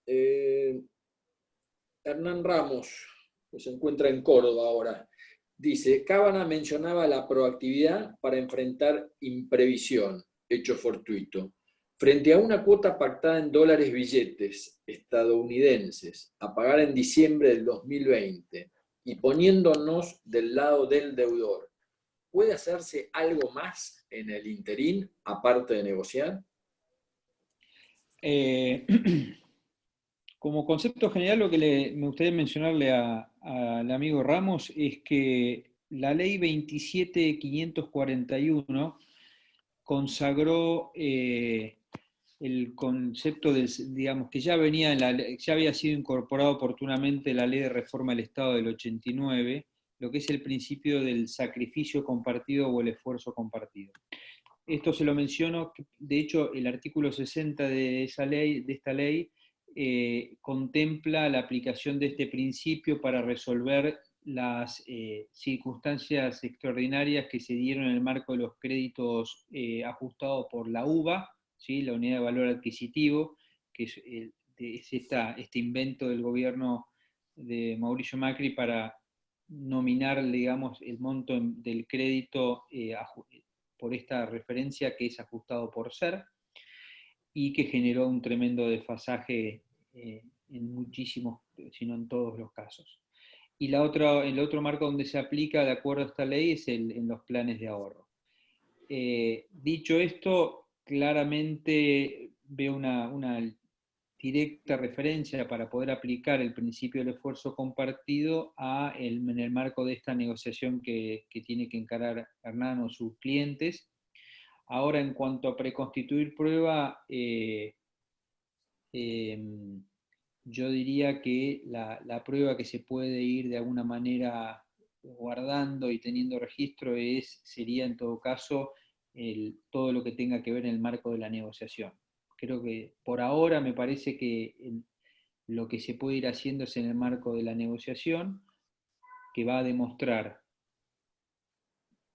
Hernán Ramos, que se encuentra en Córdoba ahora, dice, Cábana mencionaba la proactividad para enfrentar imprevisión, hecho fortuito. Frente a una cuota pactada en dólares billetes estadounidenses a pagar en diciembre del 2020 y poniéndonos del lado del deudor, ¿puede hacerse algo más en el interín aparte de negociar? eh, como concepto general, lo que me gustaría mencionarle al amigo Ramos es que la ley 27.541 consagró el concepto digamos, que ya ya había sido incorporado oportunamente en la ley de reforma del Estado del 89, lo que es el principio del sacrificio compartido o el esfuerzo compartido. Esto se lo menciono, de hecho, el artículo 60 de esta ley, contempla la aplicación de este principio para resolver las circunstancias extraordinarias que se dieron en el marco de los créditos ajustados por la UVA, ¿sí? La Unidad de Valor Adquisitivo, que es este invento del gobierno de Mauricio Macri para nominar, digamos, el monto del crédito por esta referencia que es ajustado por ser y que generó un tremendo desfasaje en muchísimos, si no en todos los casos. Y el otro marco donde se aplica de acuerdo a esta ley es en los planes de ahorro. Dicho esto, claramente veo una directa referencia para poder aplicar el principio del esfuerzo compartido en el marco de esta negociación que tiene que encarar Hernán o sus clientes. Ahora, en cuanto a preconstituir prueba, yo diría que la prueba que se puede ir de alguna manera guardando y teniendo registro sería en todo caso todo lo que tenga que ver en el marco de la negociación. Creo que por ahora me parece que lo que se puede ir haciendo es en el marco de la negociación, que va a demostrar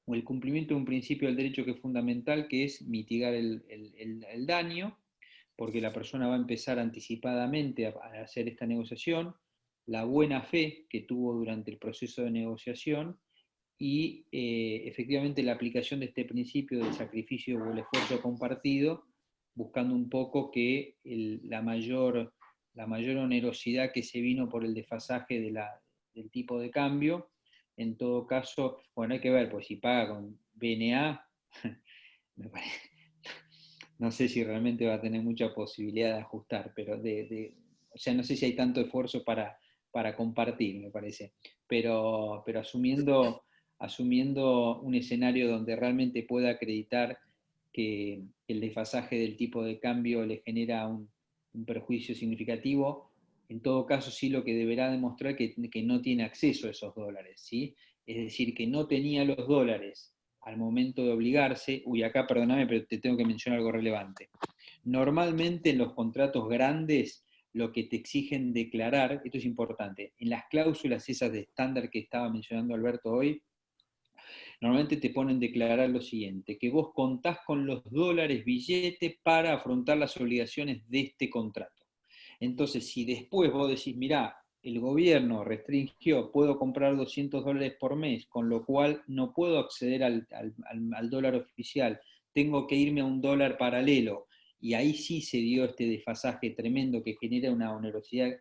o el cumplimiento de un principio del derecho que es fundamental, que es mitigar el daño, porque la persona va a empezar anticipadamente a hacer esta negociación, la buena fe que tuvo durante el proceso de negociación y efectivamente la aplicación de este principio del sacrificio o el esfuerzo compartido, buscando un poco que la mayor onerosidad que se vino por el desfasaje del tipo de cambio, en todo caso, bueno, hay que ver, pues si paga con BNA, me parece, no sé si realmente va a tener mucha posibilidad de ajustar, pero o sea, no sé si hay tanto esfuerzo para compartir, me parece. Pero asumiendo un escenario donde realmente pueda acreditar que el desfasaje del tipo de cambio le genera un perjuicio significativo, en todo caso sí lo que deberá demostrar que no tiene acceso a esos dólares, ¿sí? Es decir, que no tenía los dólares al momento de obligarse. Acá perdóname, pero te tengo que mencionar algo relevante. Normalmente en los contratos grandes lo que te exigen declarar, esto es importante, en las cláusulas esas de estándar que estaba mencionando Alberto hoy, normalmente te ponen declarar lo siguiente, que vos contás con los dólares billete para afrontar las obligaciones de este contrato. Entonces, si después vos decís, mirá, el gobierno restringió, puedo comprar $200 por mes, con lo cual no puedo acceder al dólar oficial, tengo que irme a un dólar paralelo, y ahí sí se dio este desfasaje tremendo que genera una onerosidad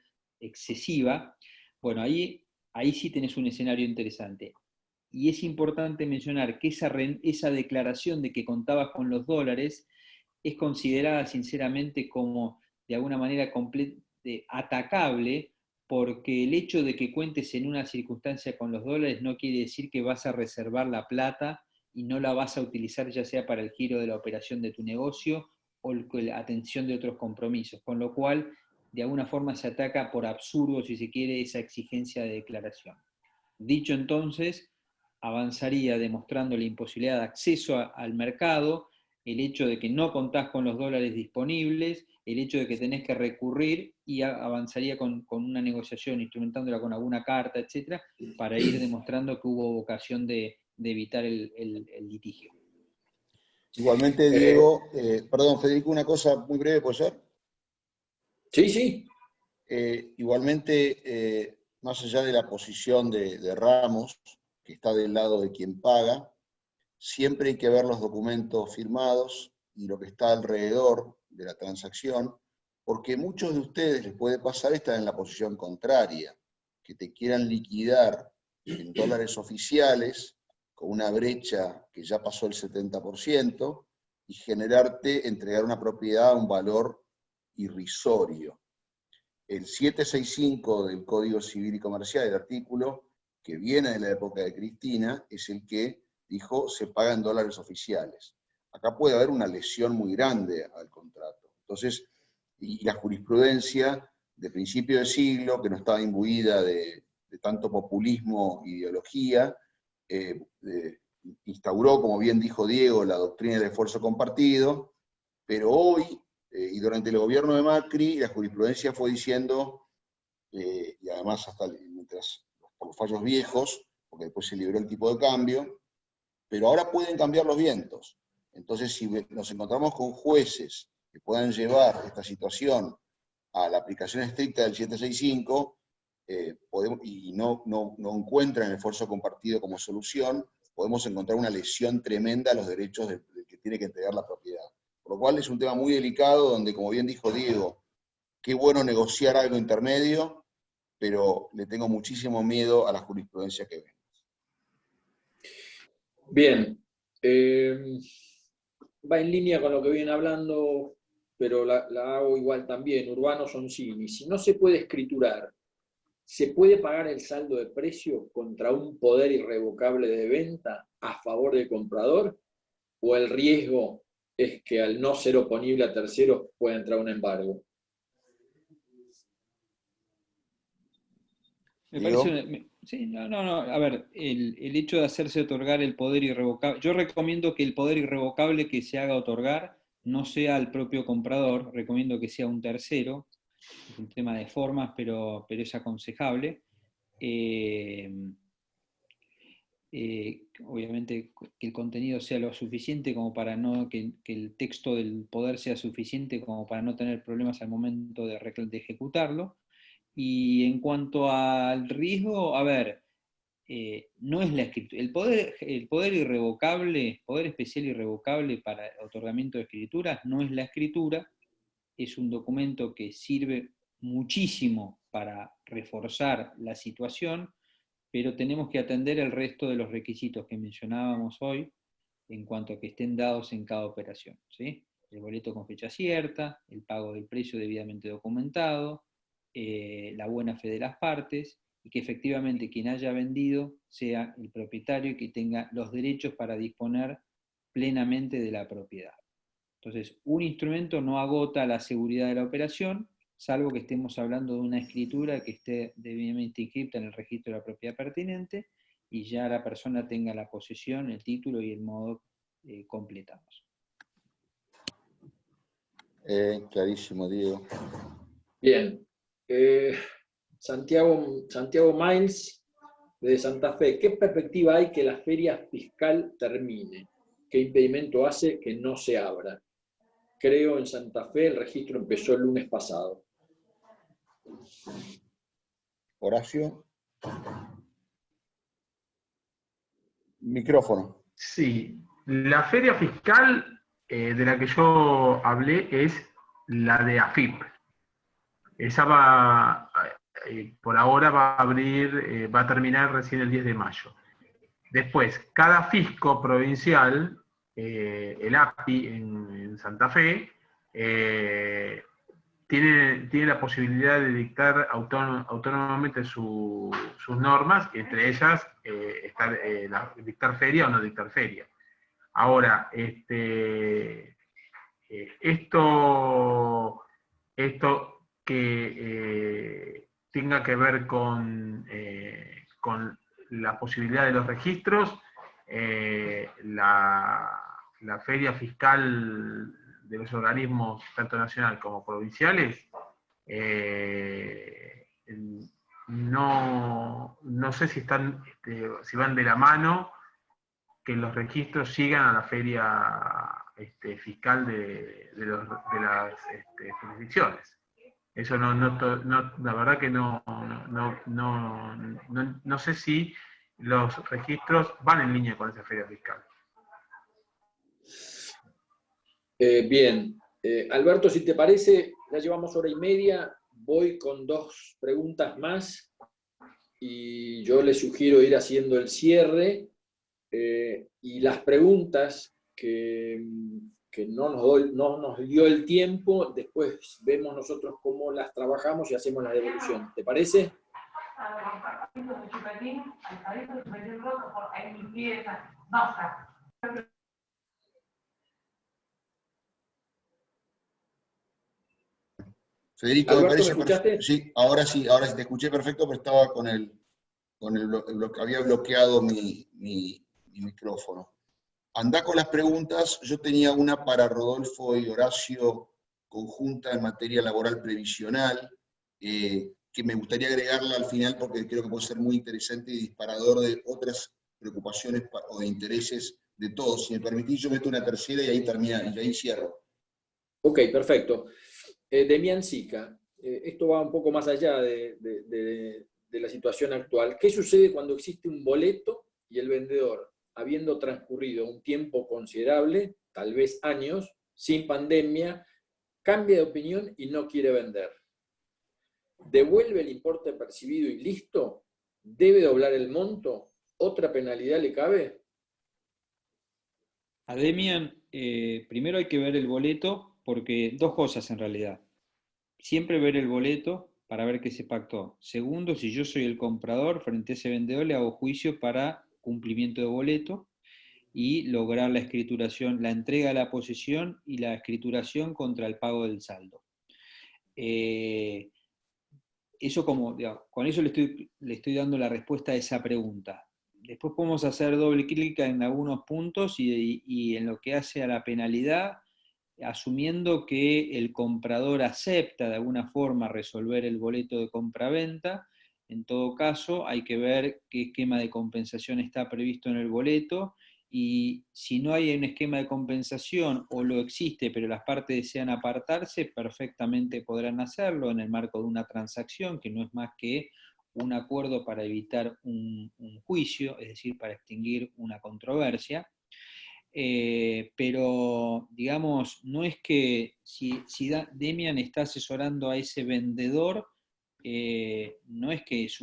excesiva, bueno, ahí sí tenés un escenario interesante. Y es importante mencionar que esa declaración de que contabas con los dólares es considerada sinceramente como de alguna manera atacable, porque el hecho de que cuentes en una circunstancia con los dólares no quiere decir que vas a reservar la plata y no la vas a utilizar ya sea para el giro de la operación de tu negocio o la atención de otros compromisos, con lo cual de alguna forma se ataca por absurdo, si se quiere, esa exigencia de declaración. Dicho entonces, avanzaría demostrando la imposibilidad de acceso al mercado, el hecho de que no contás con los dólares disponibles, el hecho de que tenés que recurrir, y avanzaría con una negociación, instrumentándola con alguna carta, etcétera, para ir demostrando que hubo vocación de evitar el litigio. Igualmente, Diego, perdón, Federico, una cosa muy breve, ¿puede ser? Sí, sí. Igualmente, más allá de la posición de Ramos, que está del lado de quien paga, siempre hay que ver los documentos firmados y lo que está alrededor de la transacción, porque muchos de ustedes les puede pasar estar en la posición contraria, que te quieran liquidar en dólares oficiales con una brecha que ya pasó el 70% y entregar una propiedad a un valor irrisorio. El 765 del Código Civil y Comercial, el artículo que viene de la época de Cristina, es el que dijo se paga en dólares oficiales. Acá puede haber una lesión muy grande al contrato. Entonces, y la jurisprudencia de principio de siglo, que no estaba imbuida de tanto populismo e ideología, instauró, como bien dijo Diego, la doctrina del esfuerzo compartido, pero hoy, y durante el gobierno de Macri, la jurisprudencia fue diciendo, y además hasta mientras por los fallos viejos, porque después se liberó el tipo de cambio, pero ahora pueden cambiar los vientos. Entonces, si nos encontramos con jueces que puedan llevar esta situación a la aplicación estricta del 765, y no encuentran el esfuerzo compartido como solución, podemos encontrar una lesión tremenda a los derechos del que tiene que entregar la propiedad. Por lo cual es un tema muy delicado, donde, como bien dijo Diego, qué bueno negociar algo intermedio, pero le tengo muchísimo miedo a la jurisprudencia que ven. Bien. Va en línea con lo que viene hablando, pero la hago igual también. Urbano Soncini. Si no se puede escriturar, ¿se puede pagar el saldo de precio contra un poder irrevocable de venta a favor del comprador? ¿O el riesgo es que al no ser oponible a terceros pueda entrar un embargo? Me parece, sí, no, a ver, el hecho de hacerse otorgar el poder irrevocable, yo recomiendo que el poder irrevocable que se haga otorgar no sea al propio comprador, recomiendo que sea un tercero, es un tema de formas, pero es aconsejable. obviamente que el contenido sea lo suficiente como para no, que el texto del poder sea suficiente como para no tener problemas al momento de ejecutarlo. Y en cuanto al riesgo, a ver, no es la escritura. El poder irrevocable, poder especial irrevocable para otorgamiento de escrituras, no es la escritura, es un documento que sirve muchísimo para reforzar la situación, pero tenemos que atender el resto de los requisitos que mencionábamos hoy en cuanto a que estén dados en cada operación, ¿sí? El boleto con fecha cierta, el pago del precio debidamente documentado, la buena fe de las partes, y que efectivamente quien haya vendido sea el propietario y que tenga los derechos para disponer plenamente de la propiedad. Entonces, un instrumento no agota la seguridad de la operación, salvo que estemos hablando de una escritura que esté debidamente inscripta en el registro de la propiedad pertinente y ya la persona tenga la posesión, el título y el modo completamos. Clarísimo, Diego. Bien. Santiago Miles, de Santa Fe. ¿Qué perspectiva hay que la feria fiscal termine? ¿Qué impedimento hace que no se abra? Creo en Santa Fe el registro empezó el lunes pasado. Horacio. Micrófono. Sí, la feria fiscal de la que yo hablé es la de AFIP. Esa por ahora va a abrir, va a terminar recién el 10 de mayo. Después, cada fisco provincial, el API en Santa Fe, tiene la posibilidad de dictar autónomamente sus normas, entre ellas dictar feria o no dictar feria. Ahora, esto que tenga que ver con la posibilidad de los registros, la feria fiscal de los organismos tanto nacional como provinciales, no sé si si van de la mano que los registros sigan a la feria fiscal de las jurisdicciones. Eso la verdad que no sé si los registros van en línea con esa feria fiscal. Bien. Alberto, si te parece, ya llevamos hora y media, voy con 2 preguntas más y yo les sugiero ir haciendo el cierre. Y las preguntas que no nos dio el tiempo, después vemos nosotros cómo las trabajamos y hacemos la devolución. ¿Te parece? Federico, Alberto, me parece ¿me escuchaste? sí, ahora sí te escuché perfecto, pero estaba había bloqueado mi micrófono. Andá con las preguntas. Yo tenía una para Rodolfo y Horacio, conjunta en materia laboral previsional, que me gustaría agregarla al final porque creo que puede ser muy interesante y disparador de otras preocupaciones o de intereses de todos. Si me permitís, yo meto una tercera y ahí termina, y ahí cierro. Ok, perfecto. Demian Sica, esto va un poco más allá de la situación actual. ¿Qué sucede cuando existe un boleto y el vendedor, habiendo transcurrido un tiempo considerable, tal vez años, sin pandemia, cambia de opinión y no quiere vender? ¿Devuelve el importe percibido y listo? ¿Debe doblar el monto? ¿Otra penalidad le cabe? A Demian, primero hay que ver el boleto, porque 2 cosas en realidad. Siempre ver el boleto para ver qué se pactó. Segundo, si yo soy el comprador, frente a ese vendedor le hago juicio para cumplimiento de boleto y lograr la escrituración, la entrega de la posesión y la escrituración contra el pago del saldo. Eso con eso le estoy dando la respuesta a esa pregunta. Después podemos hacer doble clic en algunos puntos y en lo que hace a la penalidad, asumiendo que el comprador acepta de alguna forma resolver el boleto de compraventa, En todo caso, hay que ver qué esquema de compensación está previsto en el boleto, y si no hay un esquema de compensación o lo existe, pero las partes desean apartarse, perfectamente podrán hacerlo en el marco de una transacción, que no es más que un acuerdo para evitar un juicio, es decir, para extinguir una controversia. Pero, digamos, no es que si Demian está asesorando a ese vendedor, no es que es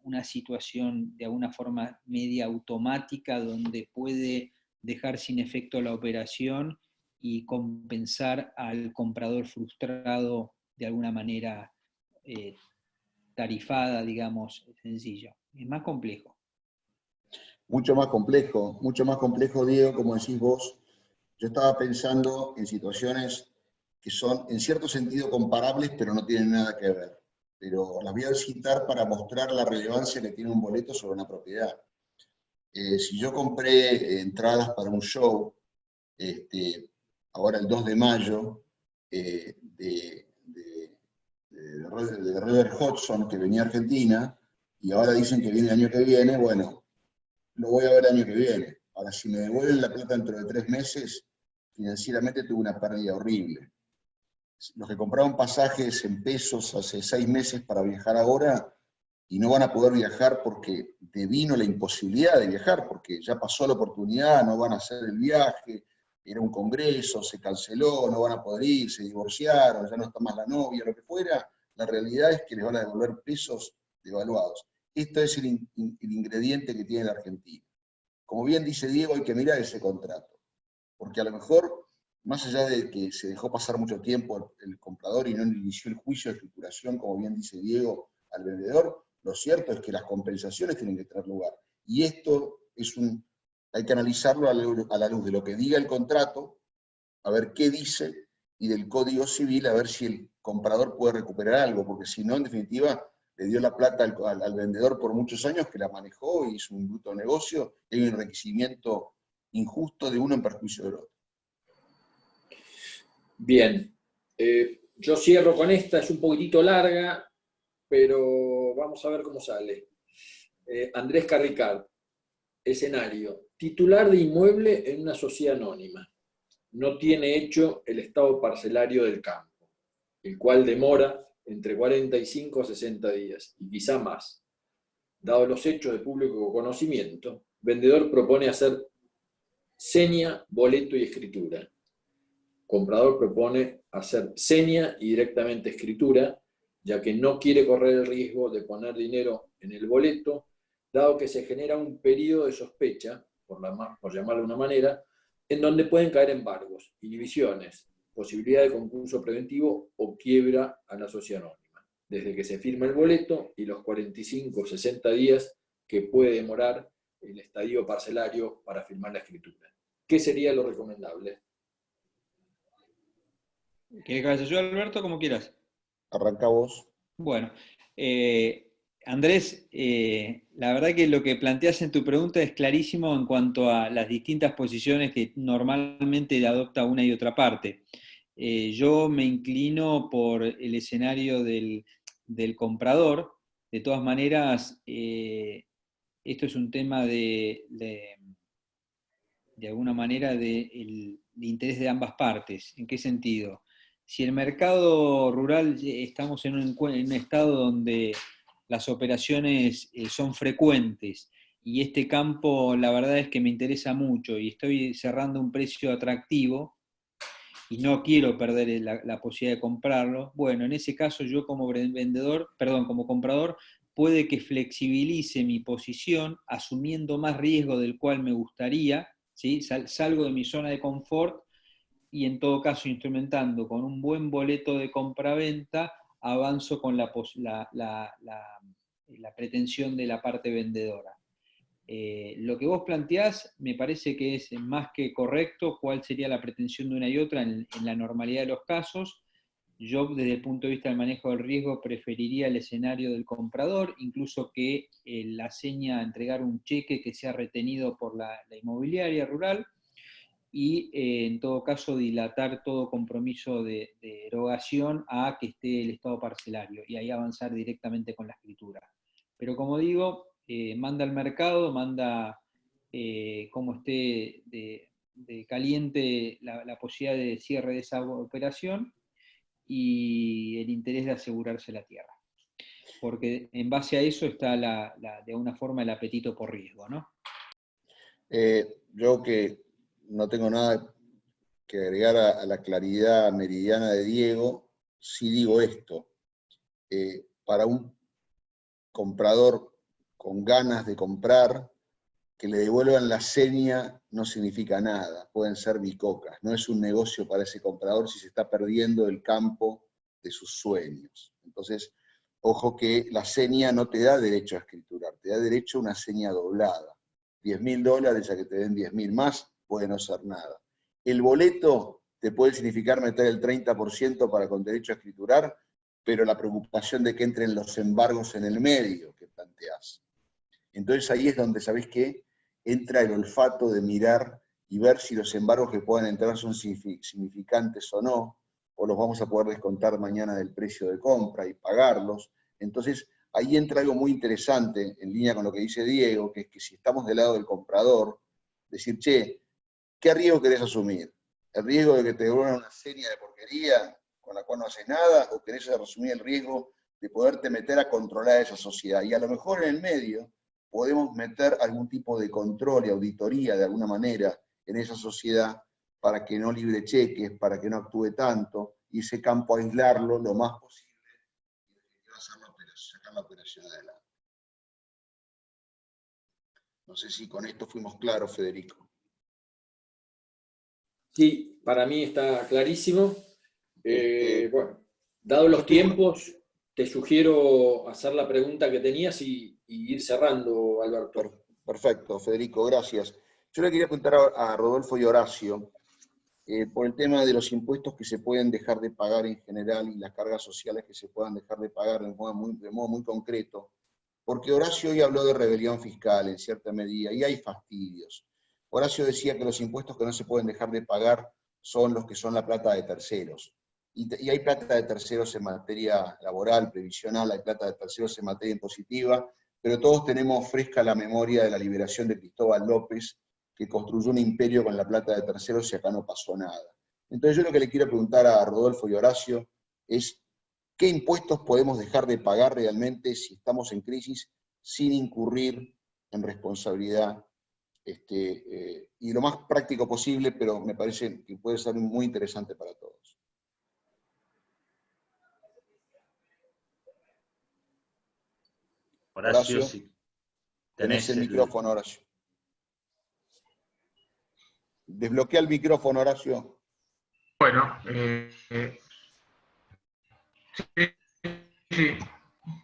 una situación de alguna forma media automática donde puede dejar sin efecto la operación y compensar al comprador frustrado de alguna manera tarifada, digamos, sencilla. Es más complejo. Mucho más complejo, Diego, como decís vos. Yo estaba pensando en situaciones que son en cierto sentido comparables, pero no tienen nada que ver. Pero las voy a citar para mostrar la relevancia que tiene un boleto sobre una propiedad. Si yo compré entradas para un show, ahora el 2 de mayo, de River Hudson, que venía a Argentina, y ahora dicen que viene el año que viene, bueno, lo voy a ver el año que viene. Ahora, si me devuelven la plata dentro de 3 meses, financieramente tuve una pérdida horrible. Los que compraron pasajes en pesos hace 6 meses para viajar ahora, y no van a poder viajar porque devino la imposibilidad de viajar, porque ya pasó la oportunidad, no van a hacer el viaje, era un congreso, se canceló, no van a poder ir, se divorciaron, ya no está más la novia, lo que fuera, la realidad es que les van a devolver pesos devaluados. Esto es el ingrediente que tiene la Argentina. Como bien dice Diego, hay que mirar ese contrato, porque a lo mejor, más allá de que se dejó pasar mucho tiempo el comprador y no inició el juicio de escrituración, como bien dice Diego, al vendedor, lo cierto es que las compensaciones tienen que tener lugar. Y esto hay que analizarlo a la luz de lo que diga el contrato, a ver qué dice, y del Código Civil, a ver si el comprador puede recuperar algo, porque si no, en definitiva, le dio la plata al vendedor por muchos años, que la manejó y hizo un bruto negocio, y hay un enriquecimiento injusto de uno en perjuicio del otro. Bien, yo cierro con esta, es un poquitito larga, pero vamos a ver cómo sale. Andrés Carricard, escenario, titular de inmueble en una sociedad anónima. No tiene hecho el estado parcelario del campo, el cual demora entre 45 a 60 días, y quizá más. Dado los hechos de público conocimiento, vendedor propone hacer seña, boleto y escritura. Comprador propone hacer seña y directamente escritura, ya que no quiere correr el riesgo de poner dinero en el boleto, dado que se genera un periodo de sospecha, por llamarlo de una manera, en donde pueden caer embargos, inhibiciones, posibilidad de concurso preventivo o quiebra a la sociedad anónima, desde que se firma el boleto y los 45 o 60 días que puede demorar el estadio parcelario para firmar la escritura. ¿Qué sería lo recomendable? ¿Querés que vaya yo, Alberto? Como quieras. Arranca vos. Bueno, Andrés, la verdad que lo que planteas en tu pregunta es clarísimo en cuanto a las distintas posiciones que normalmente adopta una y otra parte. Yo me inclino por el escenario del comprador. De todas maneras, esto es un tema de alguna manera de interés de ambas partes. ¿En qué sentido? Si el mercado rural estamos en un estado donde las operaciones son frecuentes y este campo la verdad es que me interesa mucho y estoy cerrando un precio atractivo y no quiero perder la posibilidad de comprarlo, bueno, en ese caso yo como como comprador, puede que flexibilice mi posición asumiendo más riesgo del cual me gustaría, ¿sí? Salgo de mi zona de confort y en todo caso instrumentando con un buen boleto de compraventa, avanzo con la pretensión de la parte vendedora. Lo que vos planteás me parece que es más que correcto. ¿Cuál sería la pretensión de una y otra en la normalidad de los casos? Yo, desde el punto de vista del manejo del riesgo, preferiría el escenario del comprador, incluso que la seña a entregar un cheque que sea retenido por la inmobiliaria rural, y en todo caso dilatar todo compromiso de erogación a que esté el estado parcelario, y ahí avanzar directamente con la escritura. Pero como digo, manda al mercado, manda cómo esté de caliente la posibilidad de cierre de esa operación y el interés de asegurarse la tierra. Porque en base a eso está de alguna forma el apetito por riesgo, ¿no? Yo que no tengo nada que agregar a la claridad meridiana de Diego, sí digo esto. Para un comprador con ganas de comprar, que le devuelvan la seña no significa nada, pueden ser bicocas, no es un negocio para ese comprador si se está perdiendo el campo de sus sueños. Entonces, ojo que la seña no te da derecho a escriturar, te da derecho a una seña doblada. $10.000 a que te den 10.000 más, puede no ser nada. El boleto te puede significar meter el 30% para con derecho a escriturar, pero la preocupación de que entren los embargos en el medio que planteás. Entonces ahí es donde, ¿sabés qué? Entra el olfato de mirar y ver si los embargos que puedan entrar son significantes o no, o los vamos a poder descontar mañana del precio de compra y pagarlos. Entonces ahí entra algo muy interesante, en línea con lo que dice Diego, que es que si estamos del lado del comprador, decir, che, ¿qué riesgo querés asumir? ¿El riesgo de que te devuelvan una serie de porquería con la cual no haces nada, o querés asumir el riesgo de poderte meter a controlar esa sociedad? Y a lo mejor en el medio podemos meter algún tipo de control y auditoría de alguna manera en esa sociedad para que no libre cheques, para que no actúe tanto, y ese campo aislarlo lo más posible y sacar la operación adelante. No sé si con esto fuimos claros, Federico. Sí, para mí está clarísimo. Bueno, dados los tiempos, te sugiero hacer la pregunta que tenías y ir cerrando, Alberto. Perfecto, Federico, gracias. Yo le quería preguntar a Rodolfo y Horacio por el tema de los impuestos que se pueden dejar de pagar en general y las cargas sociales que se puedan dejar de pagar de modo muy concreto, porque Horacio hoy habló de rebelión fiscal en cierta medida y hay fastidios. Horacio decía que los impuestos que no se pueden dejar de pagar son los que son la plata de terceros. Y hay plata de terceros en materia laboral, previsional, hay plata de terceros en materia impositiva, pero todos tenemos fresca la memoria de la liberación de Cristóbal López, que construyó un imperio con la plata de terceros y acá no pasó nada. Entonces yo lo que le quiero preguntar a Rodolfo y Horacio es, ¿qué impuestos podemos dejar de pagar realmente si estamos en crisis sin incurrir en responsabilidad? Y lo más práctico posible, pero me parece que puede ser muy interesante para todos. Horacio, si tenés el micrófono, Horacio. Desbloquea el micrófono, Horacio. Bueno, sí,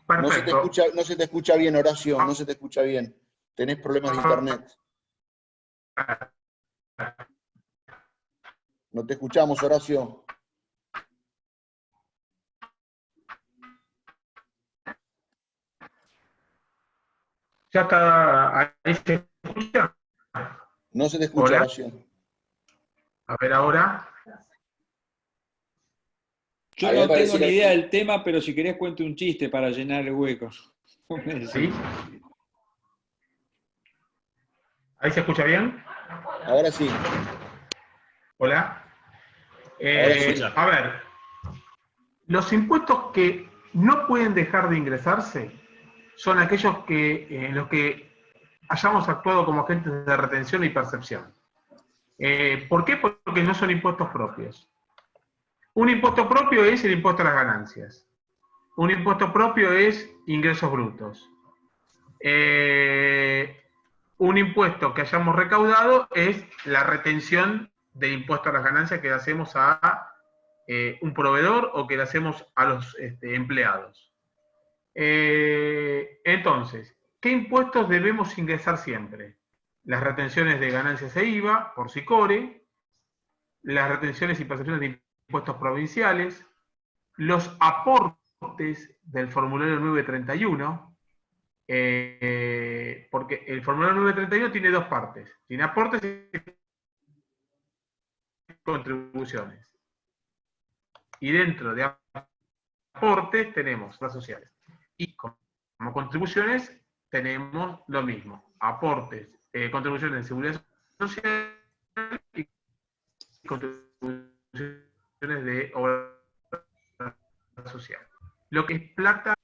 perfecto. No se te escucha bien, Horacio, no se te escucha bien. Tenés problemas de internet. No te escuchamos, Horacio. Ya está, ahí se escucha. No se te escucha, Hola. Horacio. A ver ahora. Yo no tengo ni idea del tema, pero si querés cuente un chiste para llenar el hueco. ¿Sí? ¿Ahí se escucha bien? Ahora sí. Hola. Ahora sí. A ver, los impuestos que no pueden dejar de ingresarse son aquellos en los que hayamos actuado como agentes de retención y percepción. ¿Por qué? Porque no son impuestos propios. Un impuesto propio es el impuesto a las ganancias. Un impuesto propio es ingresos brutos. Un impuesto que hayamos recaudado es la retención del impuesto a las ganancias que le hacemos a un proveedor o que le hacemos a los empleados. Entonces, ¿qué impuestos debemos ingresar siempre? Las retenciones de ganancias e IVA por SICORE, las retenciones y percepciones de impuestos provinciales, los aportes del formulario 931, porque el formulario 931 tiene dos partes, tiene aportes y contribuciones. Y dentro de aportes tenemos las sociales. Y Como contribuciones tenemos lo mismo, aportes, contribuciones de seguridad social y contribuciones de obra social. Lo que es plata...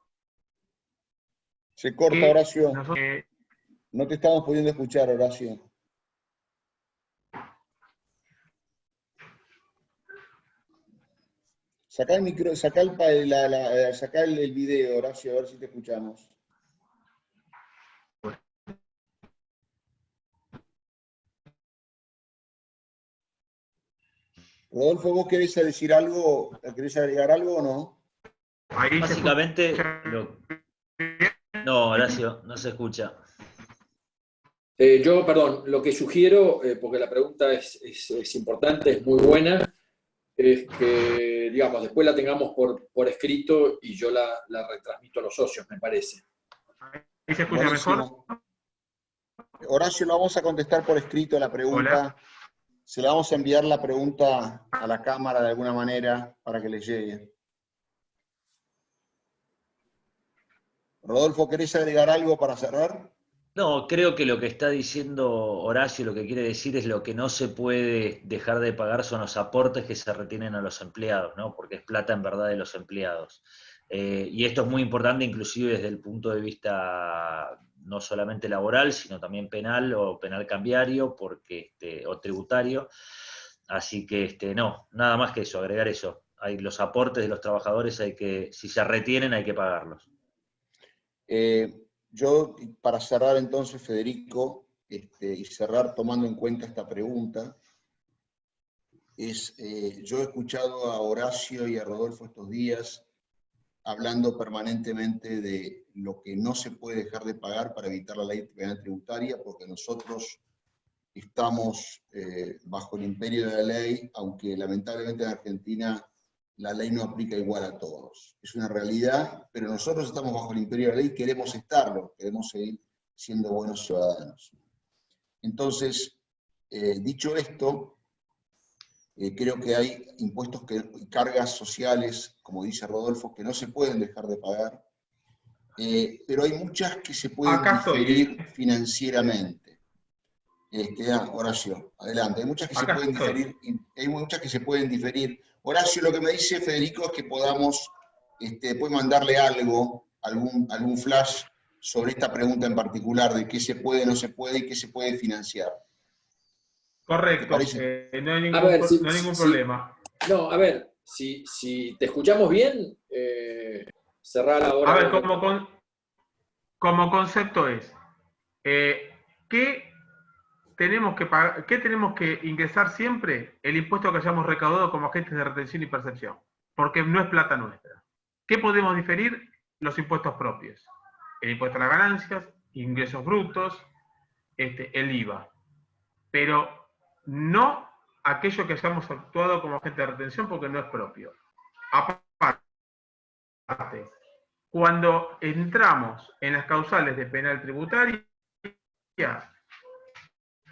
Se corta, Horacio. Nosotros, No te estamos pudiendo escuchar, Horacio. Sacá el micro, sacá el video, Horacio, a ver si te escuchamos. Rodolfo, ¿vos querés decir algo? ¿Querés agregar algo o no? ahí Básicamente, no, Horacio, no se escucha. Yo, perdón, lo que sugiero, porque la pregunta es importante, es muy buena, es que, digamos, después la tengamos por escrito y yo la retransmito a los socios, me parece. ¿Ahí se escucha Buenísimo. mejor? Horacio, lo vamos a contestar por escrito la pregunta. Hola. Se la vamos a enviar la pregunta a la cámara de alguna manera para que les llegue. Rodolfo, ¿querés agregar algo para cerrar? No, creo que lo que está diciendo Horacio, lo que quiere decir es lo que no se puede dejar de pagar son los aportes que se retienen a los empleados, ¿no? Porque es plata en verdad de los empleados. Y esto es muy importante inclusive desde el punto de vista no solamente laboral, sino también penal o penal cambiario o tributario. Así que no, nada más que eso, agregar eso. Hay los aportes de los trabajadores, si se retienen hay que pagarlos. Yo, para cerrar entonces, Federico, y cerrar tomando en cuenta esta pregunta, yo he escuchado a Horacio y a Rodolfo estos días hablando permanentemente de lo que no se puede dejar de pagar para evitar la ley penal tributaria, porque nosotros estamos bajo el imperio de la ley, aunque lamentablemente en Argentina la ley no aplica igual a todos. Es una realidad, pero nosotros estamos bajo el imperio de la ley y queremos estarlo, queremos seguir siendo buenos ciudadanos. Entonces, dicho esto, creo que hay impuestos y cargas sociales, como dice Rodolfo, que no se pueden dejar de pagar, pero hay muchas que se pueden diferir financieramente. Horacio, adelante. Hay muchas que se pueden diferir. Hay muchas que se pueden diferir. Horacio, lo que me dice Federico es que podamos después mandarle algo, algún flash sobre esta pregunta en particular, de qué se puede, no se puede y qué se puede financiar. Correcto, no hay ningún problema. No, a ver, si te escuchamos bien, cerrá la hora. A ver, como concepto es, ¿qué tenemos que ingresar siempre? El impuesto que hayamos recaudado como agentes de retención y percepción, porque no es plata nuestra. ¿Qué podemos diferir? Los impuestos propios. El impuesto a las ganancias, ingresos brutos, el IVA. Pero no aquello que hayamos actuado como agente de retención porque no es propio. Aparte, cuando entramos en las causales de penal tributaria,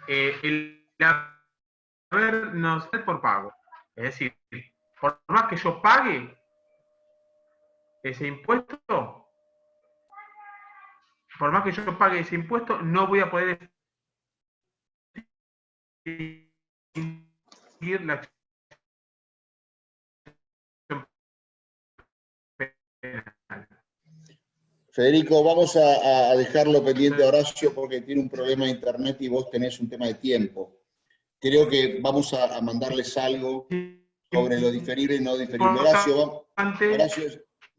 el haber no es por pago. Es decir, por más que yo pague ese impuesto, no voy a poder seguir la acción penal. Federico, vamos a dejarlo pendiente a Horacio porque tiene un problema de internet y vos tenés un tema de tiempo. Creo que vamos a mandarles algo sobre lo diferible y no diferible. Horacio,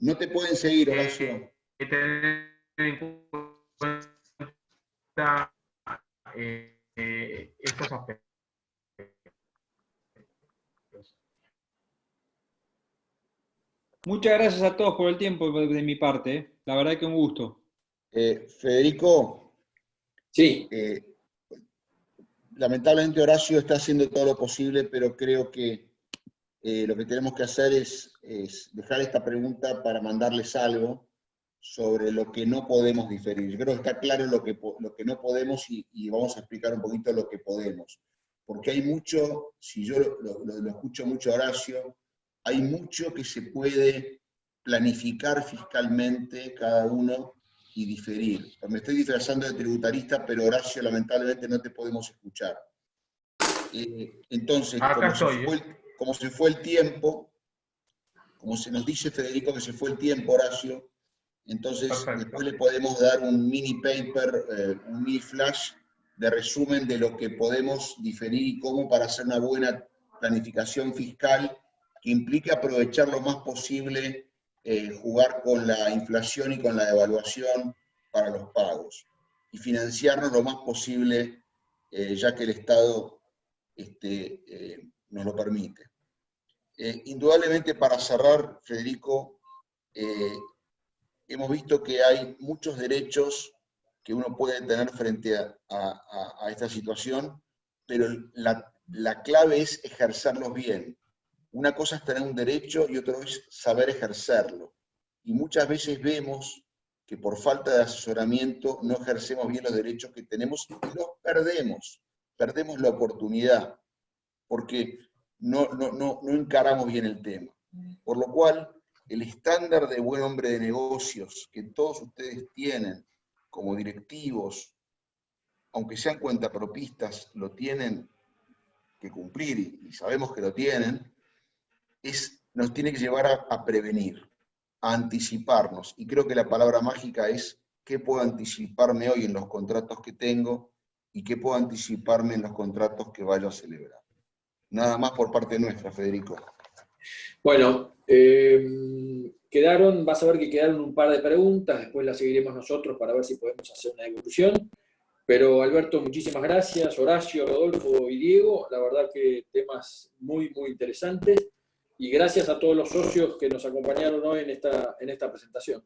no te pueden seguir, Horacio. Tener en cuenta estos aspectos. Muchas gracias a todos por el tiempo de mi parte. La verdad que un gusto. Federico. Sí. Lamentablemente Horacio está haciendo todo lo posible, pero creo que lo que tenemos que hacer es dejar esta pregunta para mandarles algo sobre lo que no podemos diferir. Yo creo que está claro lo que no podemos y vamos a explicar un poquito lo que podemos. Porque hay mucho, si yo lo escucho mucho a Horacio, hay mucho que se puede planificar fiscalmente cada uno y diferir. Me estoy disfrazando de tributarista, pero Horacio, lamentablemente no te podemos escuchar. Entonces, como se fue el tiempo, como se nos dice Federico que se fue el tiempo, Horacio, entonces después le podemos dar un mini paper, un mini flash de resumen de lo que podemos diferir y cómo para hacer una buena planificación fiscal que implique aprovechar lo más posible, jugar con la inflación y con la devaluación para los pagos y financiarnos lo más posible, ya que el Estado nos lo permite. Indudablemente, para cerrar, Federico, hemos visto que hay muchos derechos que uno puede tener frente a esta situación, pero la clave es ejercerlos bien. Una cosa es tener un derecho y otra es saber ejercerlo. Y muchas veces vemos que por falta de asesoramiento no ejercemos bien los derechos que tenemos y los perdemos. Perdemos la oportunidad, porque no encaramos bien el tema. Por lo cual, el estándar de buen hombre de negocios que todos ustedes tienen como directivos, aunque sean cuentapropistas, lo tienen que cumplir, y sabemos que lo tienen, nos tiene que llevar a prevenir, a anticiparnos. Y creo que la palabra mágica es qué puedo anticiparme hoy en los contratos que tengo y qué puedo anticiparme en los contratos que vaya a celebrar. Nada más por parte nuestra, Federico. Bueno, vas a ver que quedaron un par de preguntas, después las seguiremos nosotros para ver si podemos hacer una evolución. Pero Alberto, muchísimas gracias, Horacio, Rodolfo y Diego, la verdad que temas muy, muy interesantes, y gracias a todos los socios que nos acompañaron hoy en esta presentación.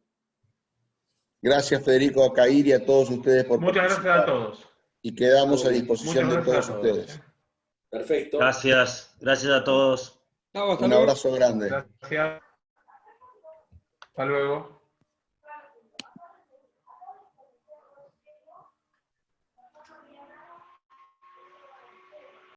Gracias, Federico, a Cair y a todos ustedes por participar. Muchas gracias a todos. Y quedamos a disposición de todos ustedes. Perfecto. Gracias a todos. Un abrazo grande. Gracias. Hasta luego.